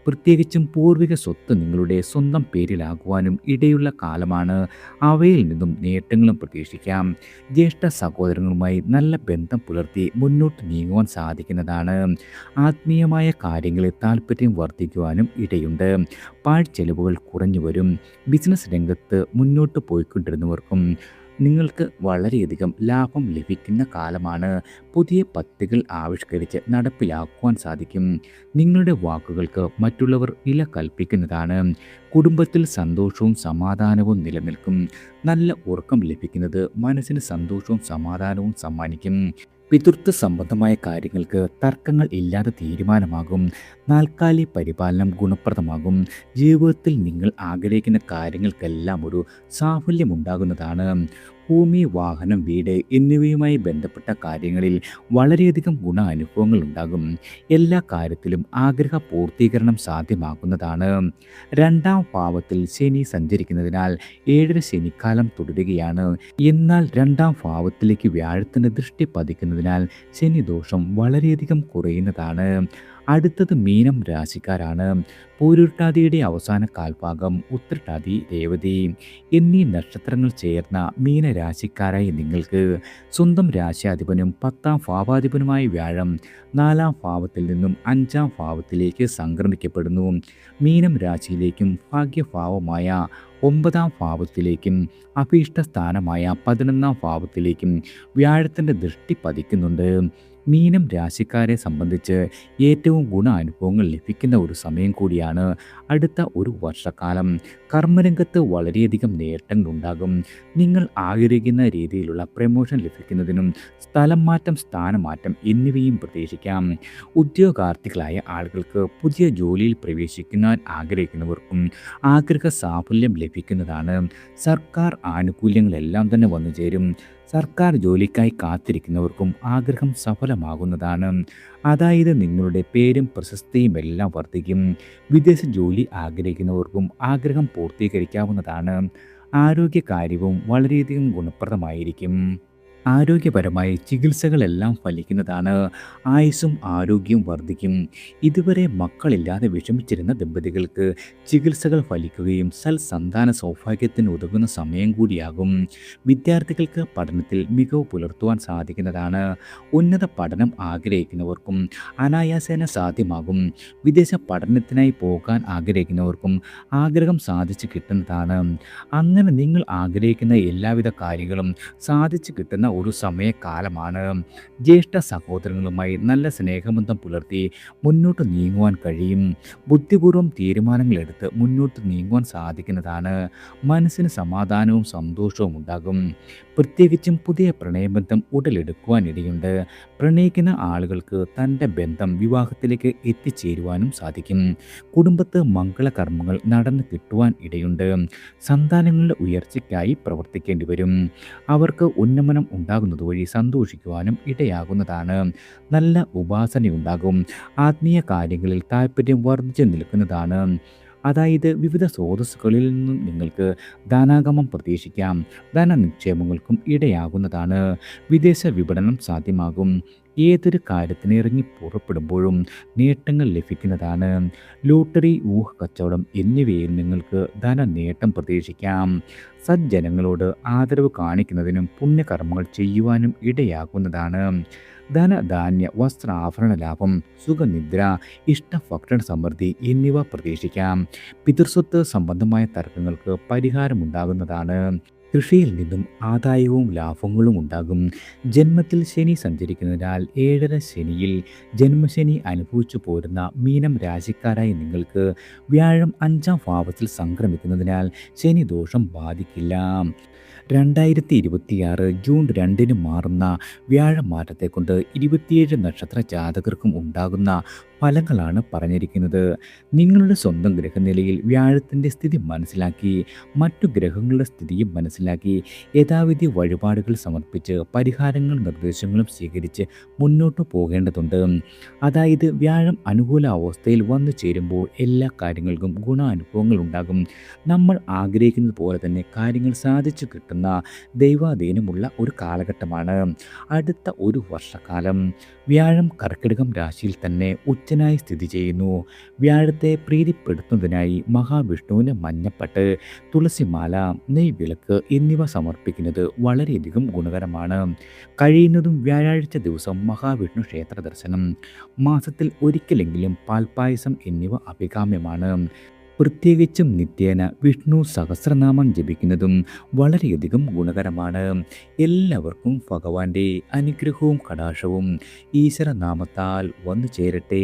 പ്രത്യേകിച്ചും പൂർവിക സ്വത്ത് നിങ്ങളുടെ സ്വന്തം പേരിലാകുവാനും ഇടയുള്ള കാലമാണ്. അവയിൽ നിന്നും നേട്ടങ്ങളും പ്രതീക്ഷിക്കാം. ജ്യേഷ്ഠ സഹോദരങ്ങളുമായി നല്ല ബന്ധം പുലർത്തി മുന്നോട്ട് നീങ്ങുവാൻ സാധിക്കുന്നതാണ്. ആത്മീയമായ കാര്യങ്ങളിൽ താല്പര്യം വർദ്ധിക്കുവാനും ഇടയുണ്ട്. പാഴ്ചെലവുകൾ കുറഞ്ഞു വരും. ബിസിനസ് രംഗത്ത് മുന്നോട്ട് പോയിക്കൊണ്ടിരുന്നവർക്കും നിങ്ങൾക്ക് വളരെയധികം ലാഭം ലഭിക്കുന്ന കാലമാണ്. പുതിയ പദ്ധതികൾ ആവിഷ്കരിച്ച് നടപ്പിലാക്കുവാൻ സാധിക്കും. നിങ്ങളുടെ വാക്കുകൾക്ക് മറ്റുള്ളവർ വില കൽപ്പിക്കുന്നതാണ്. കുടുംബത്തിൽ സന്തോഷവും സമാധാനവും നിലനിൽക്കും. നല്ല ഉറക്കം ലഭിക്കുന്നത് മനസ്സിന് സന്തോഷവും സമാധാനവും സമ്മാനിക്കും. പിതൃത്വ സംബന്ധമായ കാര്യങ്ങൾക്ക് തർക്കങ്ങൾ ഇല്ലാതെ തീരുമാനമാകും. നാൽക്കാലി പരിപാലനം ഗുണപ്രദമാകും. ജീവിതത്തിൽ നിങ്ങൾ ആഗ്രഹിക്കുന്ന കാര്യങ്ങൾക്കെല്ലാം ഒരു സാഫല്യമുണ്ടാകുന്നതാണ്. ഭൂമി, വാഹനം, വീട് എന്നിവയുമായി ബന്ധപ്പെട്ട കാര്യങ്ങളിൽ വളരെയധികം അനുഭവങ്ങൾ ഉണ്ടാകും. എല്ലാ കാര്യത്തിലും ആഗ്രഹ പൂർത്തീകരണം സാധ്യമാക്കുന്നതാണ്. രണ്ടാം ഭാവത്തിൽ ശനി സഞ്ചരിക്കുന്നതിനാൽ 7 ശനിക്കാലം തുടരുകയാണ്. എന്നാൽ രണ്ടാം ഭാവത്തിലേക്ക് വ്യാഴത്തിൻ്റെ ദൃഷ്ടി പതിക്കുന്നതിനാൽ ശനിദോഷം വളരെയധികം കുറയുന്നതാണ്. അടുത്തത് മീനം രാശിക്കാരാണ്. പൂരുരുട്ടാതിയുടെ അവസാന കാൽഭാഗം ഉത്രട്ടാതി, രേവതി എന്നീ നക്ഷത്രങ്ങൾ ചേർന്ന മീനരാശിക്കാരായ നിങ്ങൾക്ക് സ്വന്തം രാശ്യാധിപനും 10ാം ഭാവാധിപനുമായ വ്യാഴം 4ാം ഭാവത്തിൽ നിന്നും 5ാം ഭാവത്തിലേക്ക് സംക്രമിക്കപ്പെടുന്നു. മീനം രാശിയിലേക്കും ഭാഗ്യഭാവമായ 9ാം ഭാവത്തിലേക്കും അഭീഷ്ടസ്ഥാനമായ 11ാം ഭാവത്തിലേക്കും വ്യാഴത്തിൻ്റെ ദൃഷ്ടി പതിക്കുന്നുണ്ട്. മീനം രാശിക്കാരെ സംബന്ധിച്ച് ഏറ്റവും അനുഭവങ്ങൾ ലഭിക്കുന്ന ഒരു സമയം കൂടിയാണ് അടുത്ത ഒരു വർഷക്കാലം. കർമ്മരംഗത്ത് വളരെയധികം നേട്ടങ്ങളുണ്ടാകും. നിങ്ങൾ ആഗ്രഹിക്കുന്ന രീതിയിലുള്ള പ്രമോഷൻ ലഭിക്കുന്നതിനും സ്ഥലം മാറ്റം, സ്ഥാനമാറ്റം എന്നിവയും പ്രതീക്ഷിക്കാം. ഉദ്യോഗാർത്ഥികളായ ആളുകൾക്ക് പുതിയ ജോലിയിൽ പ്രവേശിക്കുവാൻ ആഗ്രഹിക്കുന്നവർക്കും ആഗ്രഹ സാഫല്യം ലഭിക്കുന്നതാണ്. സർക്കാർ ആനുകൂല്യങ്ങളെല്ലാം തന്നെ വന്നു ചേരും. സർക്കാർ ജോലിക്കായി കാത്തിരിക്കുന്നവർക്കും ആഗ്രഹം സഫലമാകുന്നതാണ്. അതായത് നിങ്ങളുടെ പേരും പ്രശസ്തിയും എല്ലാം വർദ്ധിക്കും. വിദേശ ജോലി ആഗ്രഹിക്കുന്നവർക്കും ആഗ്രഹം പൂർത്തീകരിക്കാവുന്നതാണ്. ആരോഗ്യകാര്യവും വളരെയധികം ഗുണപ്രദമായിരിക്കും. ആരോഗ്യപരമായി ചികിത്സകളെല്ലാം ഫലിക്കുന്നതാണ്. ആയുസ്സും ആരോഗ്യവും വർദ്ധിക്കും. ഇതുവരെ മക്കളില്ലാതെ വിഷമിച്ചിരുന്ന ദമ്പതികൾക്ക് ചികിത്സകൾ ഫലിക്കുകയും സൽസന്താന സൗഭാഗ്യത്തിന് ഉതകുന്ന സമയം കൂടിയാകും. വിദ്യാർത്ഥികൾക്ക് പഠനത്തിൽ മികവ് പുലർത്തുവാൻ സാധിക്കുന്നതാണ്. ഉന്നത പഠനം ആഗ്രഹിക്കുന്നവർക്കും അനായാസേന സാധ്യമാകും. വിദേശ പഠനത്തിനായി പോകാൻ ആഗ്രഹിക്കുന്നവർക്കും ആഗ്രഹം സാധിച്ചു കിട്ടുന്നതാണ്. അങ്ങനെ നിങ്ങൾ ആഗ്രഹിക്കുന്ന എല്ലാവിധ കാര്യങ്ങളും സാധിച്ചു കിട്ടുന്ന ഒരു സമയകാലമാണ്. ജ്യേഷ്ഠ സഹോദരങ്ങളുമായി നല്ല സ്നേഹബന്ധം പുലർത്തി മുന്നോട്ട് നീങ്ങുവാൻ കഴിയും. ബുദ്ധിപൂർവ്വം തീരുമാനങ്ങളെടുത്ത് മുന്നോട്ട് നീങ്ങുവാൻ സാധിക്കുന്നതാണ്. മനസ്സിന് സമാധാനവും സന്തോഷവും ഉണ്ടാകും. പ്രത്യേകിച്ചും പുതിയ പ്രണയബന്ധം ഉടലെടുക്കുവാനിടയുണ്ട്. പ്രണയിക്കുന്ന ആളുകൾക്ക് തൻ്റെ ബന്ധം വിവാഹത്തിലേക്ക് എത്തിച്ചേരുവാനും സാധിക്കും. കുടുംബത്ത് മംഗളകർമ്മങ്ങൾ നടന്നു കിട്ടുവാൻ ഇടയുണ്ട്. സന്താനങ്ങളുടെ ഉയർച്ചയ്ക്കായി പ്രവർത്തിക്കേണ്ടി വരും. അവർക്ക് ഉന്നമനം ഉണ്ടാകുന്നത് വഴി സന്തോഷിക്കുവാനും ഇടയാകുന്നതാണ്. നല്ല ഉപാസനയുണ്ടാകും. ആത്മീയ കാര്യങ്ങളിൽ താല്പര്യം വർദ്ധിച്ചു നിൽക്കുന്നതാണ്. അതായത് വിവിധ സ്രോതസ്സുകളിൽ നിന്നും നിങ്ങൾക്ക് ധനാഗമം പ്രതീക്ഷിക്കാം. ധനനിക്ഷേപങ്ങൾക്കും ഇടയാകുന്നതാണ്. വിദേശ വിപണനം സാധ്യമാകും. ഏതൊരു കാര്യത്തിന് ഇറങ്ങി പുറപ്പെടുമ്പോഴും നേട്ടങ്ങൾ ലഭിക്കുന്നതാണ്. ലോട്ടറി, ഊഹക്കച്ചവടം എന്നിവയിൽ നിങ്ങൾക്ക് ധനനേട്ടം പ്രതീക്ഷിക്കാം. സജ്ജനങ്ങളോട് ആദരവ് കാണിക്കുന്നതിനും പുണ്യകർമ്മങ്ങൾ ചെയ്യുവാനും ഇടയാകുന്നതാണ്. ധനധാന്യ വസ്ത്രാഭരണ ലാഭം, സുഖനിദ്ര, ഇഷ്ടഭക്ഷണ സമൃദ്ധി എന്നിവ പ്രതീക്ഷിക്കാം. പിതൃസ്വത്ത് സംബന്ധമായ തർക്കങ്ങൾക്ക് പരിഹാരമുണ്ടാകുന്നതാണ്. കൃഷിയിൽ നിന്നും ആദായവും ലാഭങ്ങളും ഉണ്ടാകും. ജന്മത്തിൽ ശനി സഞ്ചരിക്കുന്നതിനാൽ 7ര ശനിയിൽ ജന്മശനി അനുഭവിച്ചു പോരുന്ന മീനം രാശിക്കാരായ നിങ്ങൾക്ക് വ്യാഴം 5ാം ഭാവത്തിൽ സംക്രമിക്കുന്നതിനാൽ ശനി ദോഷം ബാധിക്കില്ല. 2026 ജൂൺ 2 മാറുന്ന വ്യാഴമാറ്റത്തെ കൊണ്ട് 27 നക്ഷത്ര ജാതകർക്കും ഉണ്ടാകുന്ന ഫലങ്ങളാണ് പറഞ്ഞിരിക്കുന്നത്. നിങ്ങളുടെ സ്വന്തം ഗ്രഹനിലയിൽ വ്യാഴത്തിൻ്റെ സ്ഥിതി മനസ്സിലാക്കി മറ്റു ഗ്രഹങ്ങളുടെ സ്ഥിതിയും മനസ്സിലാക്കി യഥാവിധി വഴിപാടുകൾ സമർപ്പിച്ച് പരിഹാരങ്ങളും നിർദ്ദേശങ്ങളും സ്വീകരിച്ച് മുന്നോട്ട് പോകേണ്ടതുണ്ട്. അതായത് വ്യാഴം അനുകൂല അവസ്ഥയിൽ വന്നു ചേരുമ്പോൾ എല്ലാ കാര്യങ്ങൾക്കും ഗുണാനുഭവങ്ങൾ ഉണ്ടാകും. നമ്മൾ ആഗ്രഹിക്കുന്നത് പോലെ തന്നെ കാര്യങ്ങൾ സാധിച്ചു കിട്ടുന്ന ദൈവാധീനമുള്ള ഒരു കാലഘട്ടമാണ് അടുത്ത ഒരു വർഷക്കാലം. വ്യാഴം കർക്കിടകം രാശിയിൽ തന്നെ ഉച്ചനായി സ്ഥിതി ചെയ്യുന്നു. വ്യാഴത്തെ പ്രീതിപ്പെടുത്തുന്നതിനായി മഹാവിഷ്ണുവിന് മഞ്ഞപ്പട്ട്, തുളസിമാല, നെയ്വിളക്ക് എന്നിവ സമർപ്പിക്കുന്നത് വളരെയധികം ഗുണകരമാണ്. കഴിയുന്നതും വ്യാഴാഴ്ച ദിവസം മഹാവിഷ്ണു ക്ഷേത്ര ദർശനം, മാസത്തിൽ ഒരിക്കലെങ്കിലും പാൽപ്പായസം എന്നിവ അഭികാമ്യമാണ്. പ്രത്യേകിച്ചും നിത്യേന വിഷ്ണു സഹസ്രനാമം ജപിക്കുന്നതും വളരെയധികം ഗുണകരമാണ്. എല്ലാവർക്കും ഭഗവാന്റെ അനുഗ്രഹവും കടാക്ഷവും ഈശ്വരനാമത്താൽ വന്നു ചേരട്ടെ.